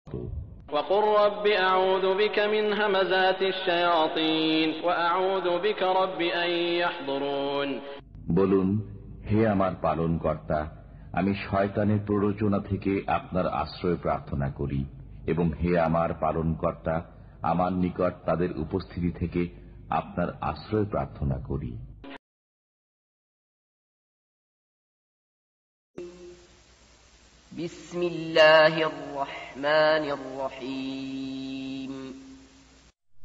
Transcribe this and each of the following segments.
وقل رب أعوذ بك من همزات الشياطين وأعوذ بك رب أن يحضرون। বলুন, হে আমার পালনকর্তা, আমি শয়তানের প্ররোচনা থেকে আপনার আশ্রয় প্রার্থনা করি, এবং হে আমার পালনকর্তা, আমার নিকট তাদের উপস্থিতি থেকে আপনার আশ্রয় প্রার্থনা করি। বিসমিল্লাহির রহমানির রহিম।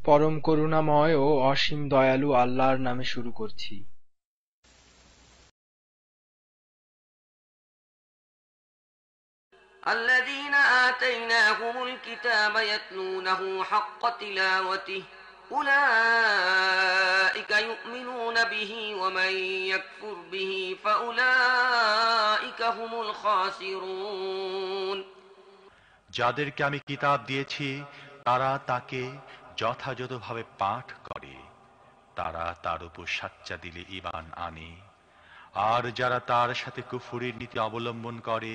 পরম করুণাময় ও অসীম দয়ালু আল্লাহর নামে শুরু করছি। الذين آتيناهم الكتاب يتلونه حق تلاوته أولئك يؤمنون به ومن يكفر به فأولئك هم الخاسرون। যাদেরকে আমি কিতাব দিয়েছি তারা তাকে যথাযথভাবে পাঠ করে, তারা তার উপর সাচ্চা দিলে ঈমান আনে, আর যারা তার সাথে কুফরির নীতি অবলম্বন করে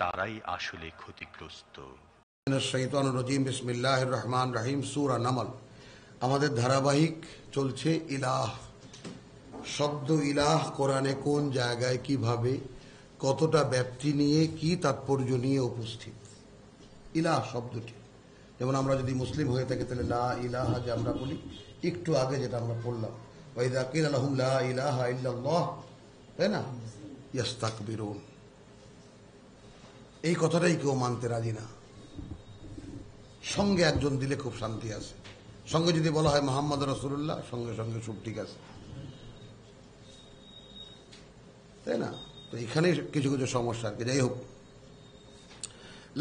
তারাই আসলে ক্ষতিগ্রস্ত। শাইতানুর রাজিম। বিসমিল্লাহির রহমানির রহিম। সূরা নামল। আমাদের ধারাবাহিক চলছে ইলাহ শব্দ। ইলাহ কোরআনে কোন জায়গায়, কিভাবে, কতটা ব্যাপ্তি নিয়ে, কি তাৎপর্য নিয়ে উপস্থিত ইলাহ শব্দটি। যেমন আমরা যদি মুসলিম হয়ে থাকি তাহলে লা ইলাহা যে আমরা বলি, একটু আগে যেটা আমরা পড়লাম, ওয়াইযা কিলা লাহুম লা ইলাহা ইল্লাল্লাহ, তাই না, ইস্তাকবিরুন। এই কথাটাই কেউ মানতে রাজি না। সঙ্গে একজন দিলে খুব শান্তি আছে। সঙ্গে যদি বলা হয় মুহাম্মদ রাসূলুল্লাহ, সঙ্গে সঙ্গে সব ঠিক আছে, তাই না? তো এখানে কিছু কিছু সমস্যা আর কি। যাই হোক,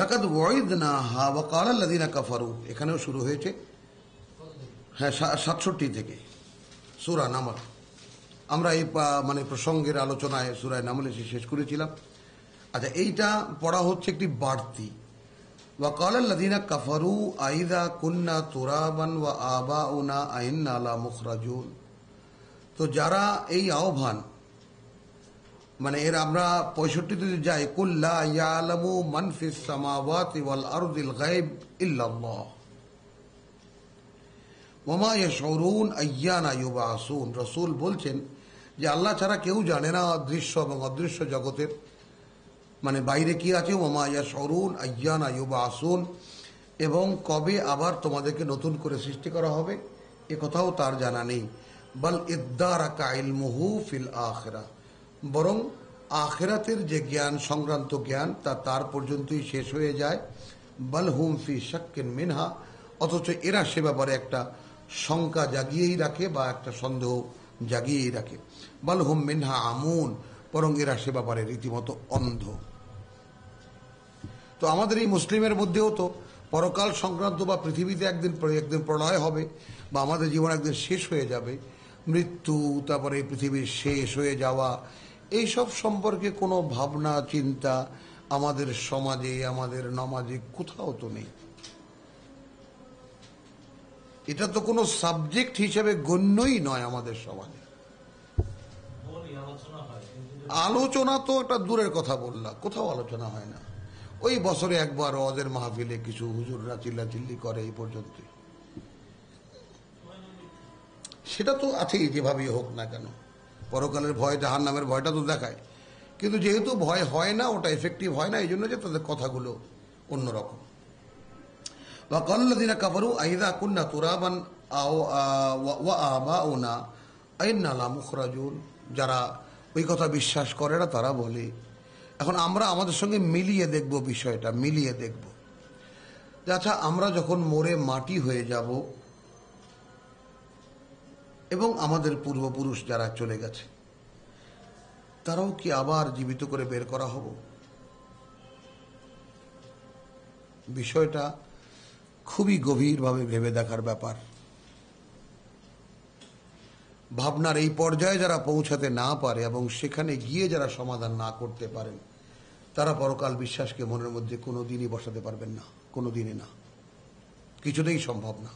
লাকাদ ওয়াইদনাহা ওয়া ক্বালা আল্লাযীনা কাফারু, এখানেও শুরু হয়েছে, হ্যাঁ 67 থেকে সূরা নামল। আমরা এই প্রসঙ্গের আলোচনায় সূরা নামল এসে শেষ করেছিলাম। আচ্ছা, এইটা পড়া হচ্ছে একটি বাড়তি। ওয়া ক্বালা আল্লাযীনা কাফারু আইযা কুন্না তুরাবান ওয়া আবাউনা আইন্না লামুখরাজুন। তো যারা এই আহ্বান, এর আমরা 65তে যাই, কুল লা ইয়ালামু মান ফিস সামাওয়াতি ওয়াল আরদিল গায়ব ইল্লাল্লাহ ওয়া মা ইয়াশউরুন আইয়ানা ইউবাসুন। রাসূল বলছেন যে আল্লাহ ছাড়া কেউ জানে না দৃশ্য এবং অদৃশ্য জগতের বাইরে কি আছে, ওয়া মা ইয়াশউরুন আইয়ানা ইউবাসুন, এবং কবে আবার তোমাদেরকে নতুন করে সৃষ্টি করা হবে এ কথাও তার জানা নেই। বাল ইদ্দারাকা ইলমুহু ফিল আখিরাহ, বরং আখিরাতের যে জ্ঞান, সংক্রান্ত জ্ঞান, তা তার পর্যন্তই শেষ হয়ে যায়। বাল হুম ফি শাক্কিন মিনহা, অথচ এরা সে ব্যাপারে একটা শঙ্কা জাগিয়েই রাখে বা একটা সন্দেহ জাগিয়েই রাখে। বাল হুম মিনহা আমুন, বরং এরা সে ব্যাপারে রীতিমতো অন্ধ। তো আমাদের এই মুসলিমের মধ্যেও তো পরকাল সংক্রান্ত বা পৃথিবীতে একদিন প্রলয় হবে, বা আমাদের জীবন একদিন শেষ হয়ে যাবে, মৃত্যু, তারপরে এই পৃথিবীর শেষ হয়ে যাওয়া, এইসব সম্পর্কে কোনো ভাবনা চিন্তা আমাদের সমাজে, আমাদের নমাজে কোথাও তো নেই। এটা তো কোনো সাবজেক্ট হিসেবে গণ্যই নয় আমাদের সমাজে। আলোচনা তো একটা দূরের কথা বললাম, কোথাও আলোচনা হয় না। ওই বছরে একবার ওয়াজের মাহফিলে কিছু হুজুররা চিল্লাচিল্লি করে, এই পর্যন্ত। সেটা তো আছেই, যেভাবেই হোক না কেন। পরকালের ভয়, জাহান্নামের ভয়টা তো দেখায়, কিন্তু যেহেতু ভয় হয় না, ওটা এফেক্টিভ হয় না, এই জন্য যে তাদের কথাগুলো অন্যরকম। ওয়া ক্বালা আল্লাযীনা কাফারু আইযা কুন্না তুরাবান ওয়া আবাউনা আইন্না লামুখরাজুন। যারা ওই কথা বিশ্বাস করে না তারা বলে, এখন আমরা আমাদের সঙ্গে মিলিয়ে দেখব, বিষয়টা মিলিয়ে দেখব। আচ্ছা, আমরা যখন মরে মাটি হয়ে যাব এবং আমাদের পূর্বপুরুষ যারা চলে গেছে তারাও কি আবার জীবিত করে বের করা হব? বিষয়টা খুবই গভীরভাবে ভেবে দেখার ব্যাপার। ভাবনার এই পর্যায়ে যারা পৌঁছাতে না পারে এবং সেখানে গিয়ে যারা সমাধান না করতে পারেন, তারা পরকাল বিশ্বাসকে মনের মধ্যে কোনোদিনই বসাতে পারবেন না, কোনোদিনই না, কিছুতেই সম্ভব না,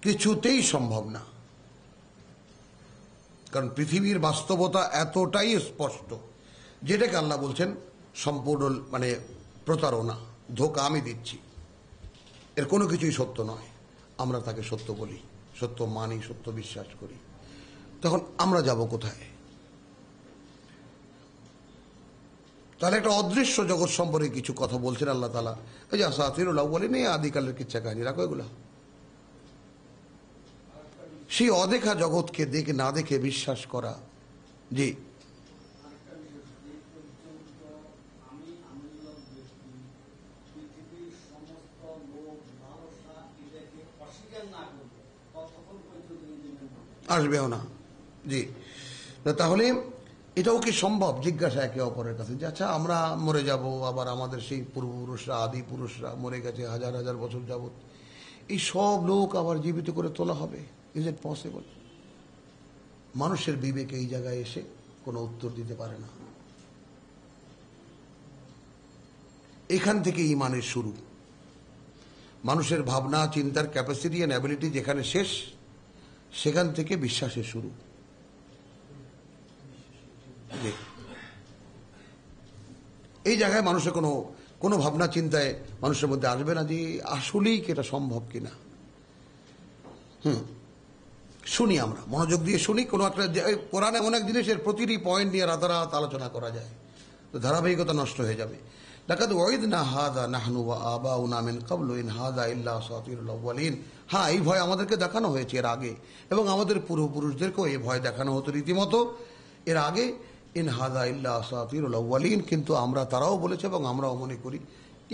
কিছুতেই সম্ভব না। কারণ পৃথিবীর বাস্তবতা এতটাই স্পষ্ট, যেটাকে আল্লাহ বলছেন সম্পূর্ণ প্রতারণা, ধোঁকা আমি দিচ্ছি, এর কোনো কিছুই সত্য নয়, আমরা তাকে সত্য বলি, সত্য মানি, সত্য বিশ্বাস করি, তখন আমরা যাব কোথায়? তাহলে একটা অদৃশ্য জগৎ সম্পর্কে কিছু কথা বলছেন আল্লাহ তাআলা। এই যে আসাতিরুল আউয়ালিন, এই আদিকালের কিচ্ছা কাহিনী, রাখো এগুলা। সেই অদেখা জগৎকে দেখে না দেখে বিশ্বাস করা। জি, আসবেও না। জি, তাহলে এটাও কি সম্ভব? জিজ্ঞাসা একে অপরের কাছে যে আচ্ছা আমরা মরে যাব, আবার আমাদের সেই পূর্বপুরুষরা, আদি পুরুষরা মরে গেছে হাজার হাজার বছর যাবত, এই সব লোক আবার জীবিত করে তোলা হবে? Is it possible? মানুষের বিবেক এই জায়গায় এসে কোনো উত্তর দিতে পারে না। এখান থেকে ঈমানের শুরু। মানুষের ভাবনা চিন্তার ক্যাপাসিটি এন্ড অ্যাবিলিটি যেখানে শেষ, সেখান থেকে বিশ্বাসের শুরু। এই জায়গায় মানুষের কোনো ভাবনা চিন্তায় মানুষের মধ্যে আসবে না যে আসলেই কি এটা সম্ভব কিনা। শুনি, আমরা মনোযোগ দিয়ে শুনি। কোনো একটা কোরআন এমন এক জিনিসের প্রতিটি পয়েন্ট নিয়ে রাতারাত আলোচনা করা যায়, তো ধারাবাহিকতা নষ্ট হয়ে যাবে। লাকাদ ওয়াইদনা হাযা নাহনু ওয়া আবাউনা মিন ক্বাবলু ইন হাযা ইল্লা আসাতিরুল আউয়ালিন। হ্যাঁ, এই ভয় আমাদেরকে দেখানো হয়েছে এর আগে, এবং আমাদের পূর্বপুরুষদেরকেও এই ভয় দেখানো হতো রীতিমতো এর আগে। ইন হাযা ইল্লা আসাতিরুল আউয়ালিন, কিন্তু তারাও বলেছে এবং আমরাও মনে করি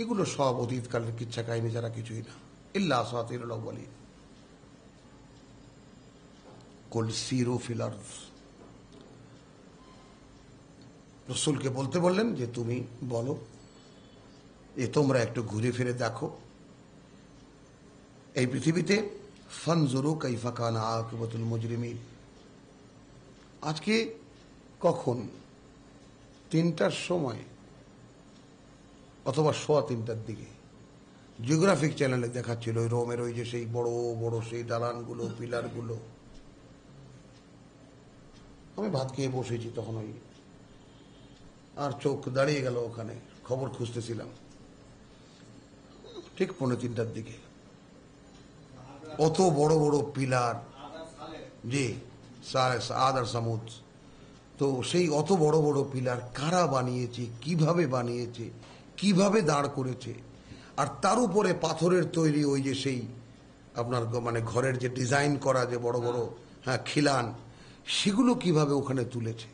এগুলো সব অতীতকালের কিচ্ছা কাহিনী ছাড়া কিছুই না। ইল্লা আসাতিরুল আউয়ালিন। কুল সিরু ফিল আরদ, রাসূলকে বলতে বললেন যে তুমি বলো, তোমরা একটু ঘুরে ফিরে দেখো এই পৃথিবীতে। ফানজুরু কাইফা কানা আকিবাতুল মুজরিমিন। আজকে কখন 3টার সময় অথবা 3:15 দিকে জিওগ্রাফিক চ্যানেলে দেখাচ্ছিল ওই রোমের ওই যে সেই বড় বড় সেই দালানগুলো, পিলারগুলো। আমি ভাত খেয়ে বসেছি তখন, ওই আর চোখ দাঁড়িয়ে গেল ওখানে, খবর খুঁজতেছিলাম। ঠিক 2:45 দিকে অত বড় বড় পিলার। জি, আদ আর সামুদ। তো সেই অত বড় বড় পিলার কারা বানিয়েছে, কিভাবে বানিয়েছে, কিভাবে দাঁড় করেছে, আর তার উপরে পাথরের তৈরি ওই যে সেই আপনার মানে ঘরের যে ডিজাইন করা যে বড় বড় খিলান, সেগুলো কিভাবে ওখানে তুলেছে,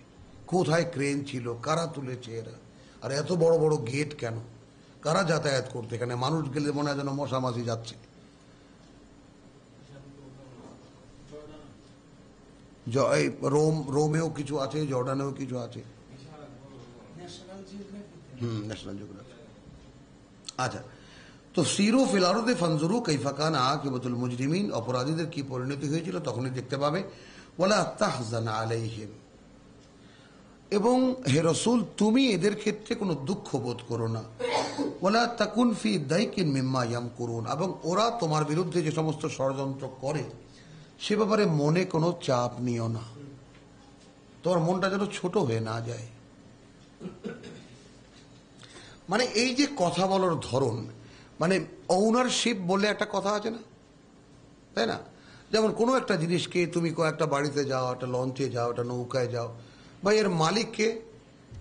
কোথায় ক্রেন ছিল, কারা তুলেছে এরা, আর এত বড় বড় গেট কেন, কারা যাতায়াত করতে, এখানে মানুষ গেলে মনে হয় যেন মশা মাছি যাচ্ছে। রোমেও কিছু আছে, জর্ডানেও কিছু আছে। National geography. আচ্ছা, তো সিরু ফিল আরদে ফানজুরু কাইফা কানা আকিবাতুল মুজরিমিন, অপরাধীদের কি পরিণতি হয়েছিল তখনই দেখতে পাবে। ওয়ালা তাহজান আলাইহিম, এবং হে রাসূল তুমি এদের ক্ষেত্রে কোনো দুঃখ বোধ করো না। ওয়ালা তাকুন ফি দাইকিন মিম্মা ইয়ামকুরুন, এবং ওরা তোমার বিরুদ্ধে যে সমস্ত ষড়যন্ত্র করে সে ব্যাপারে মনে কোনো চাপ নিও না, তোমার মনটা যেন ছোট হয়ে না যায়। মানে এই যে কথা বলার ধরন, মানে ওনারশিপ বলে একটা কথা আছে না, তাই না? যেমন কোনো একটা জিনিসকে তুমি একটা বাড়িতে যাও, একটা লঞ্চে যাও, একটা নৌকায় যাও, বা এর মালিককে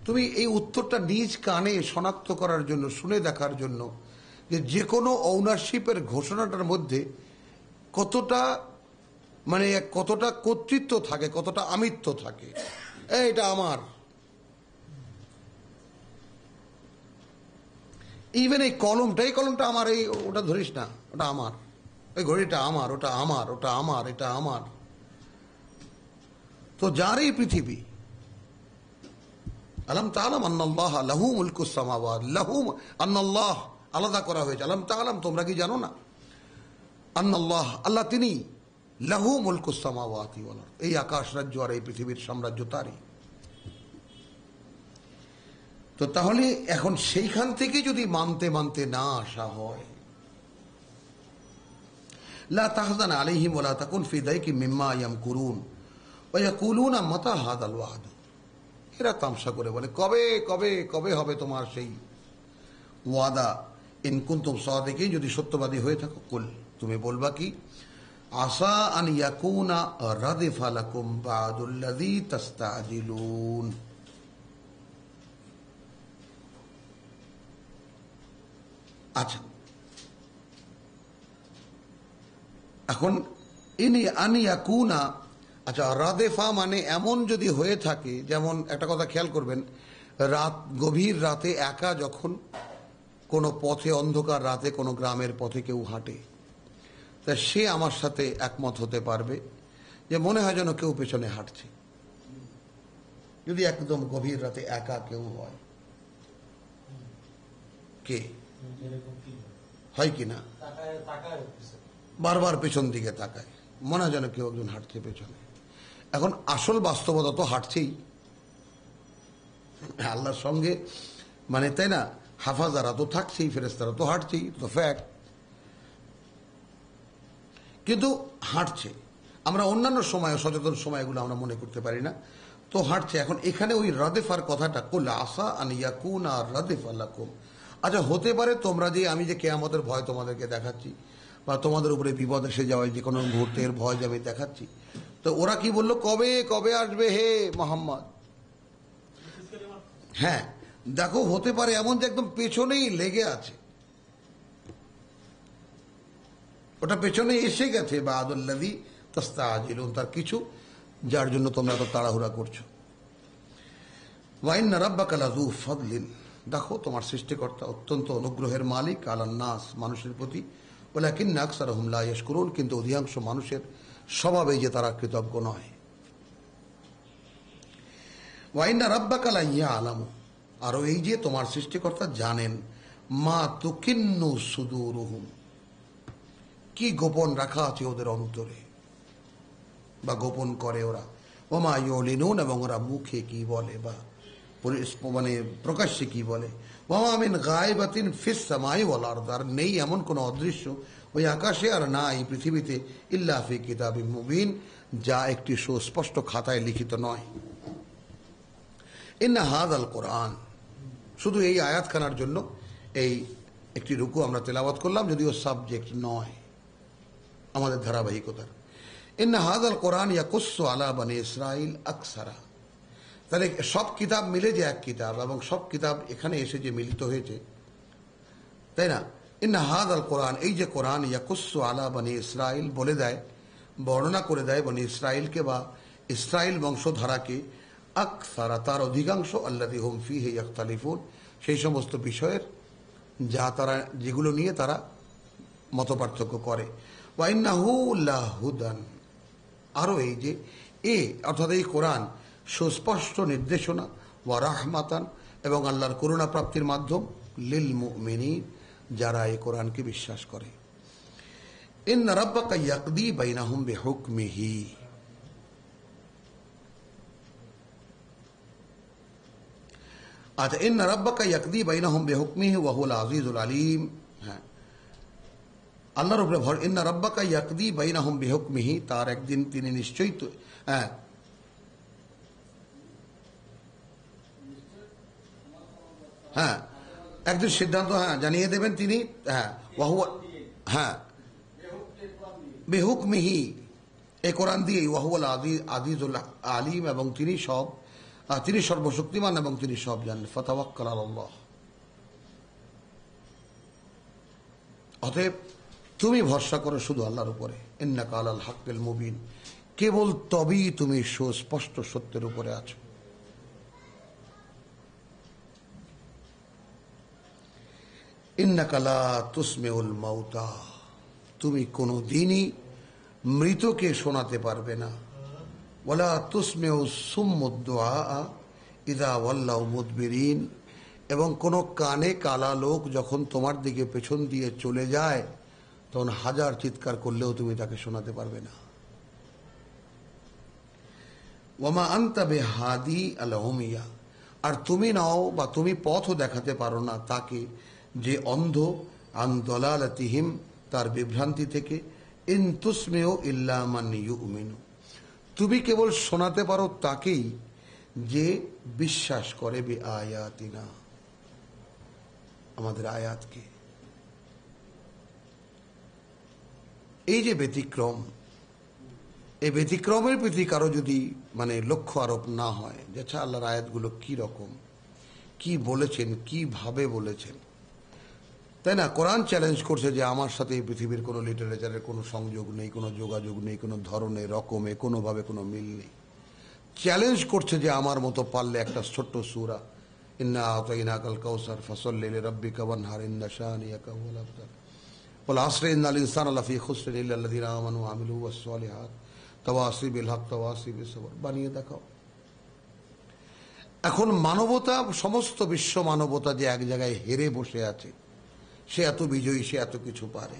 তুমি এই উত্তরটা নিজ কানে শনাক্ত করার জন্য, শুনে দেখার জন্য যে কোনো ওনারশিপের ঘোষণাটার মধ্যে কতটা কতটা কর্তৃত্ব থাকে, কতটা আমিত্ব থাকে। এটা আমার, ইভেন এই কলমটা আমার, এই ওটা ধরিস না, ওটা আমার, এই ঘড়িটা আমার, ওটা আমার, ওটা আমার, এটা আমার। তো যার এই পৃথিবী, আলাম তাআলাম আন্নাল্লাহ লাহু মুলকুস সামাওয়াত, লাহু আন্নাল্লাহ আলাদা করা হয়েছে। আলাম তাআলাম তোমরা কি জানো না, আন্নাল্লাহ আল্লাহ তিনি, লাহু মুলকুস সামাওয়াতি ওয়াল আরদ, এই আকাশ রাজ্য আর এই পৃথিবীর সাম্রাজ্য তারই। তো তাহলে এখন সেইখান থেকে যদি মানতে মানতে না আসা হয়, লা তাহজান আলাইহিম ওয়া লা তাকুন ফি দাইকিম মিম্মা ইয়ামকুরুন ওয়া ইয়াকুলুনা মাতা হাদাল ওয়াদ, এরা তামসা করে বলে কবে কবে কবে হবে তোমার সেই ওয়াদা, ইন কুনতুম সাদিকিন, যদি সত্যবাদী হয়ে থাকো। কুল, তুমি বলবা কি, আসা আন ইয়াকুনা রাদিফা লাকুম বা'দুল্লাযী তাস্তাজিলুন। আচ্ছা, এখন ইনি আন ইয়াকুনা, আচ্ছা রাদেফা মানে এমন যদি হয়ে থাকে, যেমন একটা কথা খেয়াল করবেন, রাত, গভীর রাতে একা যখন কোনো পথে, অন্ধকার রাতে কোনো গ্রামের পথে কেউ হাঁটে, তা সে আমার সাথে একমত হতে পারবে যে মনে হয় যেন কেউ পেছনে হাঁটছে, যদি একদম গভীর রাতে একা কেউ হয়। কে হয় কিনা, বারবার পেছন দিকে তাকায়, মনে হয় যেন কেউ একজন হাঁটছে পেছনে। এখন আসল বাস্তবতা তো হাঁটছেই আল্লাহর সঙ্গে, মানে তাই না, হাফাজারা তো থাকছেই, ফেরেশতারা তো হাঁটছেই, তো ফ্যাক্ট। কিন্তু হাঁটছে, আমরা অন্যান্য সময়, সচেতন সময়গুলো আমরা মনে করতে পারি না, তো হাঁটছে। এখন এখানে ওই রাদেফার কথাটা, কুল আসা আন ইয়াকুনা রাদেফা লাকুম, আচ্ছা হতে পারে তোমরা যে, আমি যে কিয়ামতের ভয় তোমাদেরকে দেখাচ্ছি, বা তোমাদের উপরে বিপদ এসে যাওয়ায় যে কোনো মুহূর্তের ভয় যে আমি দেখাচ্ছি, তো ওরা কি বললো, কবে কবে আসবে হে মোহাম্মদ। হ্যাঁ দেখো, হতে পারে এমন যে একদম পেছনেই লেগে আছে, ওটা পেছনে এসে গেছে, বা আদুল্লাযী তাস্তাজিলুন, তার কিছু যার জন্য তোমরা এত তাড়াহুড়া করছো। ওয়া ইন্না রাব্বাকা লাযু ফাদলিন, দেখো তোমার সৃষ্টিকর্তা অত্যন্ত অনুগ্রহের মালিক, আলান নাস, মানুষের প্রতি, ওয়ালাকিন্না আকসারহুম লা ইয়াশকুরুন, কিন্তু অধিকাংশ মানুষের স্বভাবে যে তারা কৃতজ্ঞ নয়। ওয়া ইন্না রাব্বাকা লা ইয়ালামু, আরো এই যে তোমার সৃষ্টিকর্তা জানেন, মা তুকিন্নু সুদুরুহুম, কি গোপন রাখা আছে ওদের অন্তরে, বা গোপন করে ওরা, ওমা ইউলিনুন, এবং ওরা মুখে কি বলে, বা মানে প্রকাশ্যে কি বলে, ওমা মিন গায়বাতিন ফিস সামাই ওয়াল আরদ, আর নেই এমন কোন অদৃশ্য ওই আকাশে আর না এই পৃথিবীতে, ইল্লা ফি কিতাবিম মুবিন, যা একটি সুস্পষ্ট খাতায় লিখিত নয়। ইন্না হাযাল কোরআন, শুধু এই আয়াতখানার জন্য এই একটি রুকু আমরা তেলাওয়াত করলাম, যদিও সাবজেক্ট নয় আমাদের ধারাবাহিকতার। ইন্না হাযাল কোরআন ইয়াকুসসু আলা বনি ইসরাইল আকসারা, তাহলে সব কিতাব মিলে যে এক কিতাব, এবং সব কিতাব এখানে এসে যে মিলিত হয়েছে, তাই না। ইন্না হাযাল কোরআন, এই যে কোরআন, ইয়াকুসসু আলা বনি ইসরাইল, বলে দেয়, বর্ণনা করে দেয় বনি ইসরাইলকে, বা ইসরাইল বংশধারাকে, আকসারা, তার অধিকাংশ, আল্লাযী হুম ফীহি ইখতালিফুন, সেই সমস্ত বিষয়ের যা তারা, যেগুলো নিয়ে তারা মতপার্থক্য করে। ওয়া ইন্নাহু লাহুদান, আরো এই যে অর্থাৎ এই কোরআন সুস্পষ্ট নির্দেশনা, ওয়া রাহমাতান, এবং আল্লাহর করুণা প্রাপ্তির মাধ্যম, লিল মুমিনিন, যারা এই কোরআনকে বিশ্বাস করে। ইন্না রাব্বাকা ইয়াকদি বাইনাহুম বিহুকমিহি, আচ্ছা, ইন্না রাব্বাকা ইয়াকদি বাইনাহুম বিহুকমিহি ওয়া হুয়াল আজিজুল আলিম, হ্যাঁ আল্লাহর উপরে ভর, ইন্না রাব্বাকা ইয়াকদি বাইনাহুম বিহুকমিহি, তার একদিন তিনি নিশ্চয়ই তো, হ্যাঁ হ্যাঁ একদিন সিদ্ধান্ত, হ্যাঁ জানিয়ে দেবেন তিনি, হ্যাঁ ওয়াহুয়া, হ্যাঁ বিহুকমিহি, এই কোরআন দিয়ে, ওয়াহুয়াল আজিজুল আলিম, এবং তিনি সর্বশক্তিমান, এবং তিনি সব জানেন। ফাতাওয়াক্কাল আলাল্লাহ, অতএব তুমি ভরসা করো শুধু আল্লাহর উপরে। ইন্নাকা আলাল হাক্কিল মুবিন, কেবল তবেই তুমি সুস্পষ্ট সত্যের উপরে আছো। ইন্নাকা লা তুসমিউল মাউতা, তুমি কোনদিনই মৃতকে শোনাতে পারবে না। ওয়ালা তুসমিউ সুম্মুদ দুআ ইযা ওয়াল্লাউ মুদবিরিন, এবং কোন কানে কালা লোক যখন তোমার দিকে পেছন দিয়ে চলে যায়, তখন হাজার চিৎকার করলেও তুমি তাকে শোনাতে পারবে না। ওয়ামা আনতা বিহাদি আল উমিয়া, আর তুমি নাও, বা তুমি পথও দেখাতে পারো না তাকে যে অন্ধ, আন দালালাতিহিম, তার বিভ্রান্তি থেকে, ইন তুসমিউ ইল্লা মান ইউমিনু, তুমি কেবল শোনাতে পারো তাকেই যে বিশ্বাস করে, বি আয়াতিনা, আমাদের আয়াতকে। এই যে ব্যতিক্রম, এই ব্যতিক্রমের প্রতি কারো যদি লক্ষ্য আরোপ না হয় যে আচ্ছা আল্লাহর আয়াতগুলো কি রকম, কি বলেছেন, কিভাবে বলেছেন, তাই না? কোরআন চ্যালেঞ্জ করছে যে আমার সাথে এই পৃথিবীর কোনো লিটারেচারের কোনো সংযোগ নেই, কোনো যোগাযোগ নেই, কোনো ধরনের রকমে কোনোভাবে কোনো মিল নেই। চ্যালেঞ্জ করছে যে আমার মতো পারলে একটা ছোট্ট সূরা ইন্না আতাইনাকাল কাউসার ফাসাল্লি লিরাব্বিকা ওয়ানহার ইন্না শানিয়াকা হুয়াল আবতার ওয়াল আসরি ইন্নাল ইনসানা লাফি খুসর ইল্লা আল্লাযিনা আমানু ওয়া আমিলু ওয়াস-সালিহাত তাওয়াসি বিল হক তাওয়াসি বিস সবর বানিয়ে দেখাও। এখন মানবতা, সমস্ত বিশ্ব মানবতা যে এক জায়গায় হেরে বসে আছে, সে এত বিজয়ী, সে এত কিছু পারে,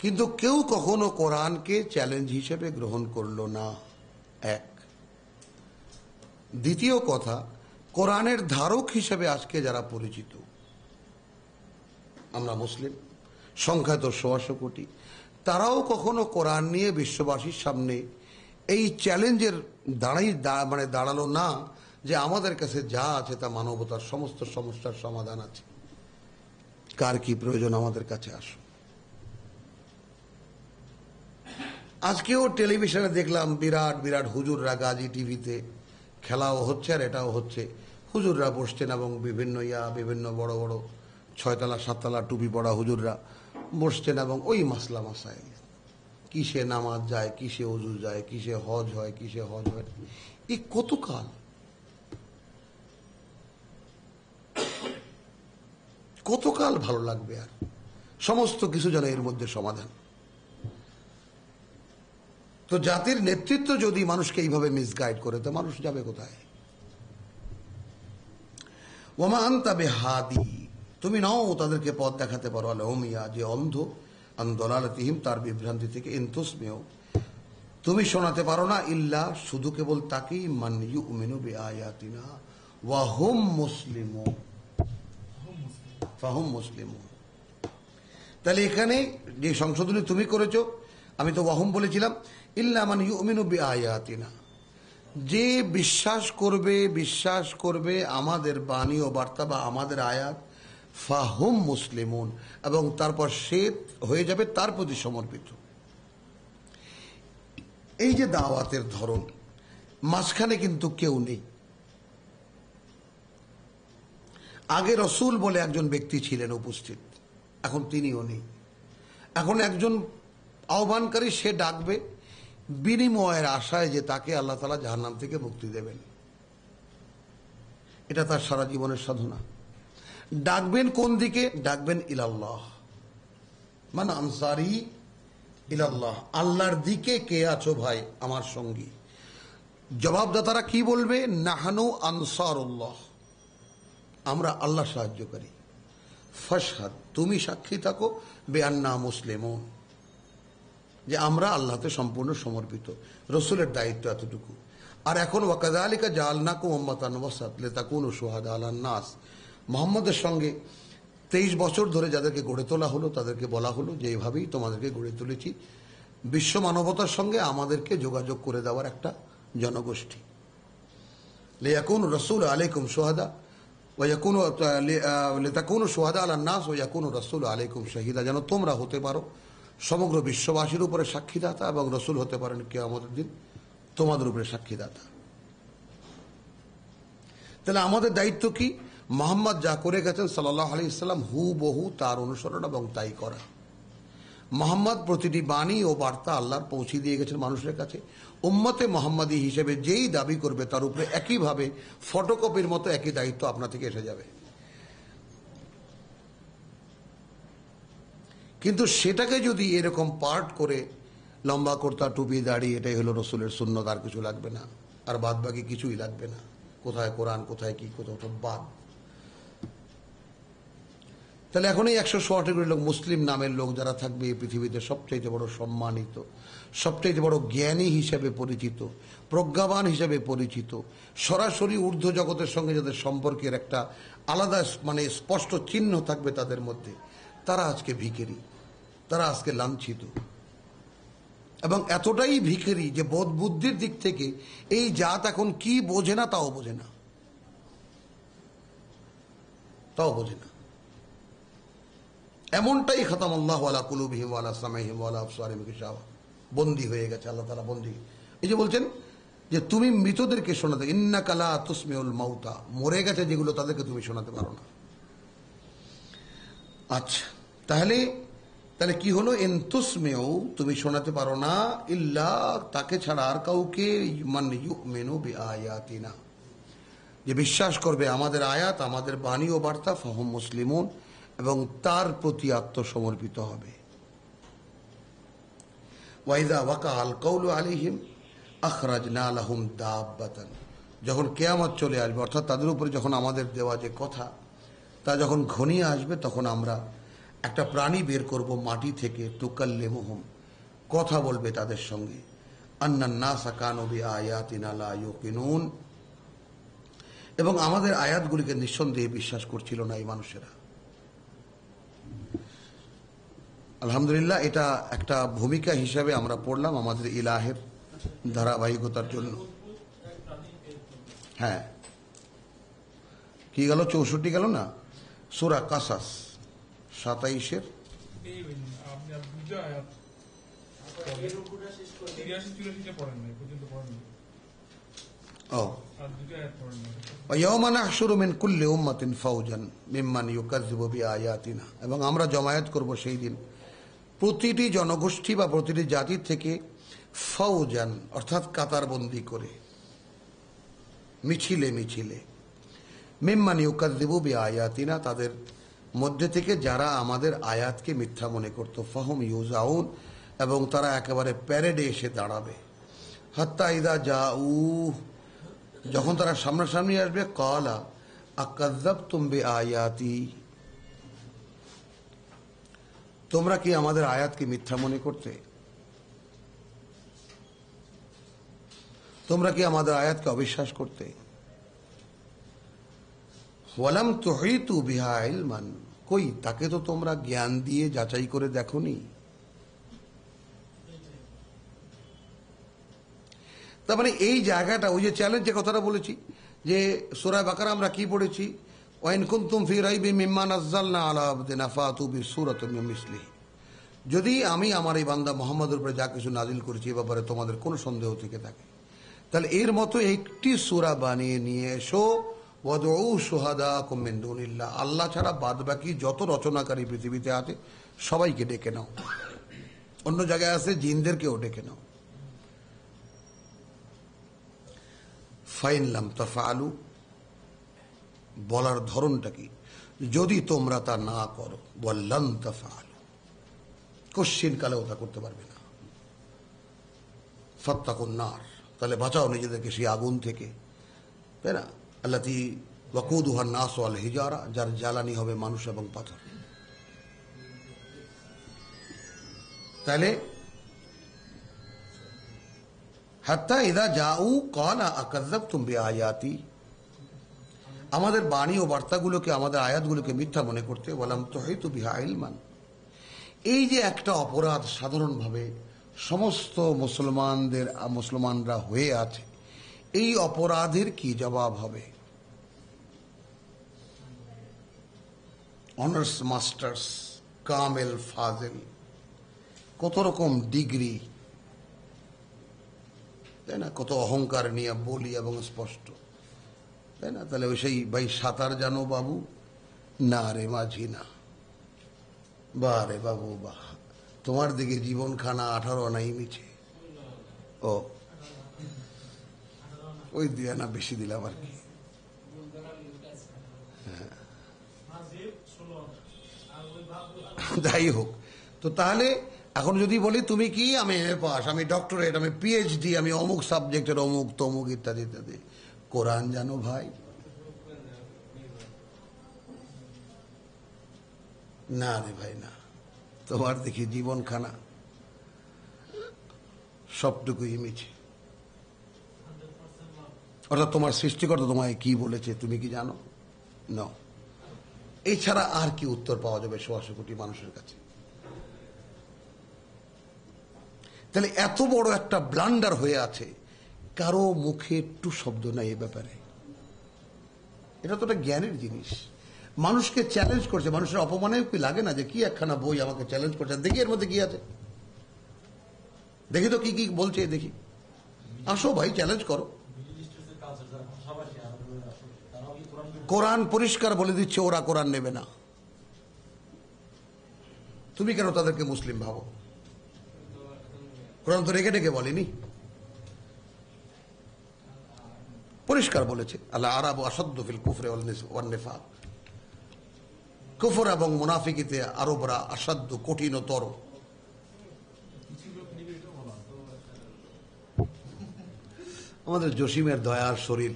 কিন্তু কেউ কখনো কোরআনকে চ্যালেঞ্জ হিসেবে গ্রহণ করলো না। এক। দ্বিতীয় কথা, কোরআনের ধারক হিসেবে আজকে যারা পরিচিত, আমরা মুসলিম, সংখ্যা তো ১৬০ কোটি, তারাও কখনো কোরআন নিয়ে বিশ্ববাসীর সামনে এই চ্যালেঞ্জের দাঁড়ালো না যে আমাদের কাছে যা আছে তা মানবতার সমস্ত সমস্যার সমাধান আছে, কার কি প্রয়োজন আমাদের কাছে আসুন। আজকেও টেলিভিশনে দেখলাম বিরাট বিরাট হুজুররা গাজী টিভিতে খেলাও হচ্ছে আর এটাও হচ্ছে, হুজুররা বসছেন এবং বিভিন্ন বড় বড় ৬ তলা ৭ তলা টুপি পড়া হুজুররা বসছেন এবং ওই মাসলা মাসাইল, কিসে নামাজ যায়, কিসে ওযু যায়, কিসে হজ হয়, কিসে হজ হয়, এই কতকাল? কতকাল ভালো লাগবে? আর সমস্ত কিছু যেন এর মধ্যে সমাধান। তো জাতির নেতৃত্ব যদি মানুষকে এইভাবে মিসগাইড করে তো মানুষ যাবে কোথায়? ওমা আনতা বিহাদি, তুমি নাও তাদেরকে পথ দেখাতে পারো, আলমিয়া যে অন্ধ, আন দলালাতিহিম তার বিভ্রান্তি থেকে, ইন তুসমিউ তুমি শোনাতে পারো না, ইল্লা শুধু কেবল তাকেই, মান ইউমিনু বিআয়াতিনা ওয়া হুম মুসলিমুন, ফাহুম মুসলিমুন। তাহলে এখানে যে সংশোধনী তুমি করেছো, আমি তো ওয়াহুম বলেছিলাম, ইল্লা মান ইউমিনু বিআয়াতিনা, যে বিশ্বাস করবে আমাদের বাণী ও বার্তা বা আমাদের আয়াত, ফাহুম মুসলিমুন, এবং তারপর সে হয়ে যাবে তার প্রতি সমর্পিত। এই যে দাওয়াতের ধরন, মাঝখানে কিন্তু কেউ নেই। আগে রসুল বলে একজন ব্যক্তি ছিলেন উপস্থিত, এখন তিনিও নেই। এখন একজন আহ্বানকারী, সে ডাকবে বিনিময়ের আশায় যে তাকে আল্লাহ তাআলা জাহান্নাম থেকে মুক্তি দেবেন, এটা তার সারা জীবনের সাধনা। ডাকবেন কোন দিকে? ডাকবেন ইলাল্লাহ, মান আনসারি ইলাল্লাহ, আল্লাহর দিকে কে আছো ভাই আমার সঙ্গী? জবাবদাতারা কি বলবে? নাহানু আনসারুল্লাহ, আমরা আল্লাহ সাহায্যকারী। ফাশহাদ, তুমি সাক্ষী থাকো, বেআন্না মুসলিমুন, যে আমরা আল্লাহতে সম্পূর্ণ সমর্পিত। রসুলের দায়িত্ব এতটুকু। আর এখন ওয়াকাযালিকা জাআলনাকুম উম্মাতান ওয়াসাত লিতাকুনু শুহাদা আলান নাস, মুহাম্মদের সঙ্গে 23 বছর ধরে যাদেরকে গড়ে তোলা হলো, তাদেরকে বলা হলো যে এইভাবেই তোমাদেরকে গড়ে তুলেছি, বিশ্ব মানবতার সঙ্গে আমাদেরকে যোগাযোগ করে দেওয়ার একটা জনগোষ্ঠী। লিয়াকুনু রাসূলু আলাইকুম শুহাদা ওয়া ইয়াকুনু লিতাকুনু শুহাদা আলান নাস ওয়া ইয়াকুনু রাসূলু আলাইকুম শাহিদা, যেন তোমরা হতে পারো সমগ্র বিশ্ববাসীর উপরে সাক্ষীদাতা, এবং রসুল হতে পারেন কিয়ামতের দিন তোমাদের উপরে সাক্ষীদাতা। তাহলে আমাদের দায়িত্ব কি? মুহাম্মদ যা করে গেছেন সাল্লাল্লাহু আলাইহি সাল্লাম, হুবহু তার অনুসরণ এবং তাই করা। মুহাম্মদ প্রতিটি বাণী ও বার্তা আল্লাহর পৌঁছে দিয়ে গেছেন মানুষের কাছে। উম্মতে মুহাম্মাদি হিসেবে যেই দাবি করবে তার উপরে একইভাবে ফটোকপির মতো একই দায়িত্ব আপনার থেকে এসে যাবে। কিন্তু সেটাকে যদি এরকম পার্ট করে লম্বা কর্তা, টুপি, দাড়ি, এটাই হলো রসুলের সুন্নত, আর কিছু লাগবে না, আর বাদ বাকি কিছুই লাগবে না। কোথায় কোরআন, কোথায় কি, কোথাও বাদ। তাহলে এখন এই 116 কোটি লোক, মুসলিম নামের লোক যারা থাকবে এই পৃথিবীতে, সবচেয়ে বড় সম্মানিত, সবচেয়ে বড় জ্ঞানী হিসেবে পরিচিত, প্রজ্ঞাবান হিসেবে পরিচিত, সরাসরি ঊর্ধ্ব জগতের সঙ্গে যাদের সম্পর্কের একটা আলাদা স্পষ্ট চিহ্ন থাকবে তাদের মধ্যে, তারা আজকে ভিখারি, তারা আজকে লাঞ্ছিত, এবং এতটাই ভিখারি যে বোধ বুদ্ধির দিক থেকে এই জাত এখন কি বোঝে না তাও বোঝে না, তাও বোঝে না। এমনটাই খতম আল্লাহু আলা কুলুবিহিম ওয়া আলা সামাইহিম ওয়া আলা আবসারিহিম গিশাওয়া, বন্দী হয়ে গেছে, আল্লাহ তাআলা বন্দী। এই যে বলছেন যে তুমি মৃতদেরকে শোনাতে, ইন্নাকা লা তুসমিউল মাউতা, মরে গেছে যেগুলো তাদেরকে তুমি শোনাতে পারো না। আচ্ছা, তাহলে কি হলো? ইন তুসমিউ, তুমি শোনাতে পারো না, ইল্লা, তাকে ছাড়া আর কাউকে, মান ইউমিনু বিআয়াতিনা, যে বিশ্বাস করবে আমাদের আয়াত, আমাদের বাণী ও বার্তা, ফাহুম মুসলিমুন, এবং তার প্রতি আত্মসমর্পিত হবে। ওয়াইদা ওয়াকা আল কাউলু আলাইহিম আখরাজনা লাহুম দাব্বাতান, যখন কিয়ামত চলে আসবে, অর্থাৎ তাদের উপরে যখন আমাদের দেওয়া যে কথা তা যখন ঘনিয়ে আসবে, তখন আমরা একটা প্রাণী বের করব মাটি থেকে, তুকাল্লিমুহুম, কথা বলবে তাদের সঙ্গে, আন্নান নাসা কানু বিআয়াতিনা লা ইউকিনুন, এবং আমাদের আয়াতগুলিকে নিঃসন্দেহে বিশ্বাস করছিল না এই মানুষেরা। আলহামদুলিল্লাহ, এটা একটা ভূমিকা হিসাবে আমরা পড়লাম আমাদের ইলাহের ধারাবাহিকতার জন্য। হ্যাঁ, কি গেল? 64 গেল না? সূরা কাসাস 27-এর এবং আমরা জমায়েত করব সেই দিন প্রতিটি জনগোষ্ঠী বা প্রতিটি জাতির থেকে ফৌজান, অর্থাৎ কাতারবন্দি করে, মিছিলে মিছিলে, মিম্মান ইউকাযযিবু বিআয়াতিনা, তাদের মধ্যে থেকে যারা আমাদের আয়াতকে মিথ্যা মনে করত, ফাহুম ইউজাউন, এবং তারা একেবারে প্যারেডে এসে দাঁড়াবে। হাত্তা ইযা জাউ, যখন তারা সামনাসামনি আসবে, ক্বালা আকাযযাবতুম বিআয়াতি, তোমরা কি আমাদের আয়াতকে মিথ্যা মনে করতে? তোমরা কি আমাদের আয়াতকে অবিশ্বাস করতে? ওয়ালাম তুহিতু বিহা ইলমান, কই তাকে তো তোমরা জ্ঞান দিয়ে যাচাই করে দেখোনি। তার মানে এই জায়গাটা, ওই যে চ্যালেঞ্জের কথাটা বলেছি, যে সূরা বাকারা আমরা কি পড়েছি, ওয়াইন কুনতুম ফি রাইবিম মিম্মা নাযালনা আলা আবদিনা ফাতু বিসূরাতিন মিন মিসলিহি, যদি আমি আমার এই বান্দা মুহাম্মদের উপরে যা কিছু নাজিল করেছি এ ব্যাপারে তোমাদের কোনো সন্দেহ থেকে থাকে, তাহলে এর মতো একটি সূরা বানিয়ে নিয়ে এসো, ওয়াদউ শুহাদাকুম মিন দুনিল্লাহ, আল্লাহ ছাড়া বাদ বাকি যত রচনাকারী পৃথিবীতে আছে সবাইকে ডেকে নাও। অন্য জায়গায় আছে জিনদেরকেও ডেকে নাও। ফাইন লাম তাফআলু, বলার ধরনটা কি? যদি তোমরা তা না করো, ওয়াল্লান তাফআলু, কোশ্চিন কালেও তা করতে পারবে না। ফাত্তাকুন নার, তাহলে বাঁচাও নিজেদেরকে সেই আগুন থেকে, তাই না? আল্লাতী ওয়াকুদুহা নাস ওয়াল হিজারা, যার জ্বালানি হবে মানুষ এবং পাথর। তাহলে হাত্তা ইযা জাউ ক্বালা আকাযযাবতুম বিআয়াতি, আমাদের বাণী ও বার্তাগুলোকে, আমাদের আয়াতগুলোকে মিথ্যা মনে করতে, ওয়ালাম তুহিতু বিহা ইলমান। এই যে একটা অপরাধ সাধারণভাবে সমস্ত মুসলমানরা হয়ে আছে, এই অপরাধের কি জবাব হবে? অনার্স মাস্টার্স, কামেল, ফাজেল, কত রকম ডিগ্রি, তাই না? কত অহংকার নিয়ে বলি এবং স্পষ্ট, তাই না? তাহলে ওই সেই ভাই সাঁতার জানো বাবু, না রে মাঝি না, বা রে বাবু বাহ, তোমার দিকে জীবন খানা 18 নাই মিছে। ও ওই দিয়া না, বেশি দিলাম আর কি। যাই হোক, তো তাহলে এখন যদি বলি তুমি কি, আমি এমএ পাস, আমি ডক্টরেট, আমি পিএইচডি, আমি অমুক সাবজেক্টের অমুক তমুক ইত্যাদি ইত্যাদি, কোরআন জানো ভাই? না রে ভাই না, তোমার দেখি জীবন খানা সবটুকুই মিছে। অর্থাৎ তোমার সৃষ্টিকর্তা তোমায় কি বলেছে তুমি কি জানো? না। এছাড়া আর কি উত্তর পাওয়া যাবে 100 কোটি মানুষের কাছে? তাহলে এত বড় একটা ব্লান্ডার হয়ে আছে, কারো মুখে একটু শব্দ নাই এ ব্যাপারে। এটা তো একটা জ্ঞানের জিনিস। মানুষকে চ্যালেঞ্জ করছে। মানুষের অপমানেও কি লাগে না যে কি একখানা বই আমাকে চ্যালেঞ্জ করছে, দেখি এর মধ্যে কি আছে, দেখি তো কি কি বলছে, দেখি, আসো ভাই চ্যালেঞ্জ করো। কোরআন পরিষ্কার বলে দিচ্ছে ওরা কোরআন নেবে না, তুমি কেন তাদেরকে মুসলিম ভাবো? কোরআন তো রেখে রেখে বলেনি, পরিষ্কার বলেছে আল্লাহ আরাবু আসাদ্দু ফিল কুফরে ওয়ান নিফাক, কুফর এবং মুনাফিকিতে আরবরা আসাদ্দু কঠিনতর। আমাদের জসিমের দয়ার শরীর,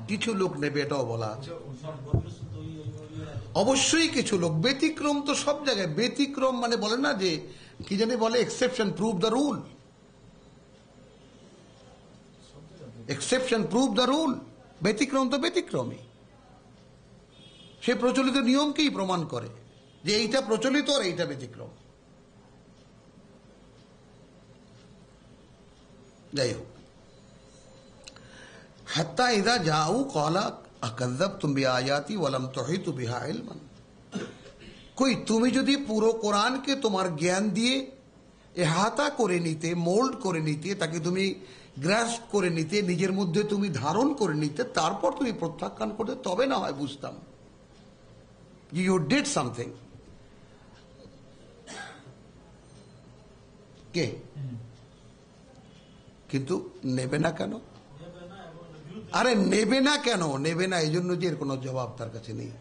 কিছু লোক নেবে এটাও বলা আছে, অবশ্যই কিছু লোক, ব্যতিক্রম তো সব জায়গায়, ব্যতিক্রম মানে বলে না যে কি জানি বলে exception prove the rule, exception prove the rule, ব্যতিক্রম তো ব্যতিক্রমই, সে প্রচলিত নিয়মকেই প্রমাণ করে যে এইটা প্রচলিত আর এইটা ব্যতিক্রম। যাই হোক, হাত্তা ইযা জাউ ক্বালা আকাযযাবতুম বিআয়াতি ওয়া লাম তুহিতু বিহা ইলমান, কই তুমি যদি পুরো কোরআনকে তোমার জ্ঞান দিয়ে এহাতা করে নিতে, মোল্ড করে নিতে, তাকে তুমি গ্রাস্প করে নিতে, নিজের মধ্যে তুমি ধারণ করে নিতে, তারপর তুমি প্রত্যাখ্যান করতে, তবে না হয় বুঝতাম ইউ ডিড সামথিং। কে কিন্তু নেবে না কেন? আরে নেবে না কেন? নেবে না এই জন্য যে এর কোনো জবাব তার কাছে নেই,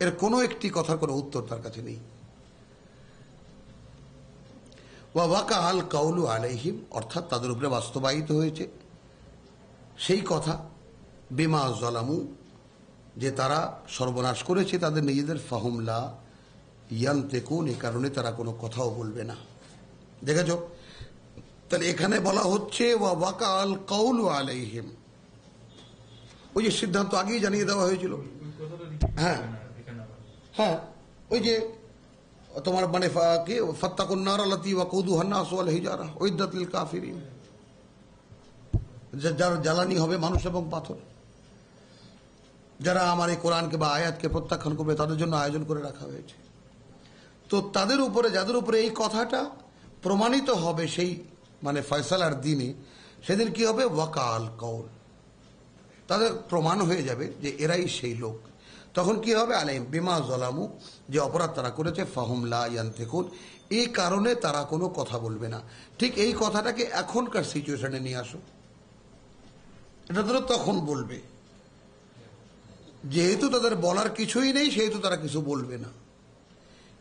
এর কোনো একটি কথার কোনো উত্তর তার কাছে নেই। ওয়াকা আল কাউলু আলাইহিম, অর্থাৎ তাদের উপরে বাস্তবায়িত হয়েছে সেই কথা, বিমা জলামু, যে তারা সর্বনাশ করেছে তাদের নিজেদের, ফাহুমলা ইয়ান্তেকুন, এই কারণে তারা কোনো কথাও বলবে না। দেখেছ, তাহলে এখানে বলা হচ্ছে ওয়াকা আল কাউলু আলাইহিম, ওই যে সিদ্ধান্ত আগেই জানিয়ে দেওয়া হয়েছিল। হ্যাঁ হ্যাঁ, ওই যে তোমার মানে ফাত্তাকুন নার আল্লাতী ওয়াকুদুহা আন-নাস ওয়াল হিজারা উইদ্দাত লিল কাফিরিন, যার জ্বালানি হবে মানুষ এবং পাথর, যারা আমার এই কোরআনকে বা আয়াতকে প্রত্যাখ্যান করবে তাদের জন্য আয়োজন করে রাখা হয়েছে। তো তাদের উপরে, যাদের উপরে এই কথাটা প্রমাণিত হবে সেই মানে ফয়সালার দিনে, সেদিন কি হবে? ওয়াকা আল কাউল, তাদের প্রমাণ হয়ে যাবে যে এরাই সেই লোক। তখন কি হবে? আলাইহিম বিমা জলামু, যে অপরাধ তারা করেছে, ফাহুম লা ইয়ান্তিকুন, এই কারণে তারা কোনো কথা বলবে না। ঠিক এই কথাটাকে এখনকার সিচুয়েশনে নিয়ে আসো, এটা ধরো তখন বলবে, যেহেতু তাদের বলার কিছুই নেই সেহেতু তারা কিছু বলবে না,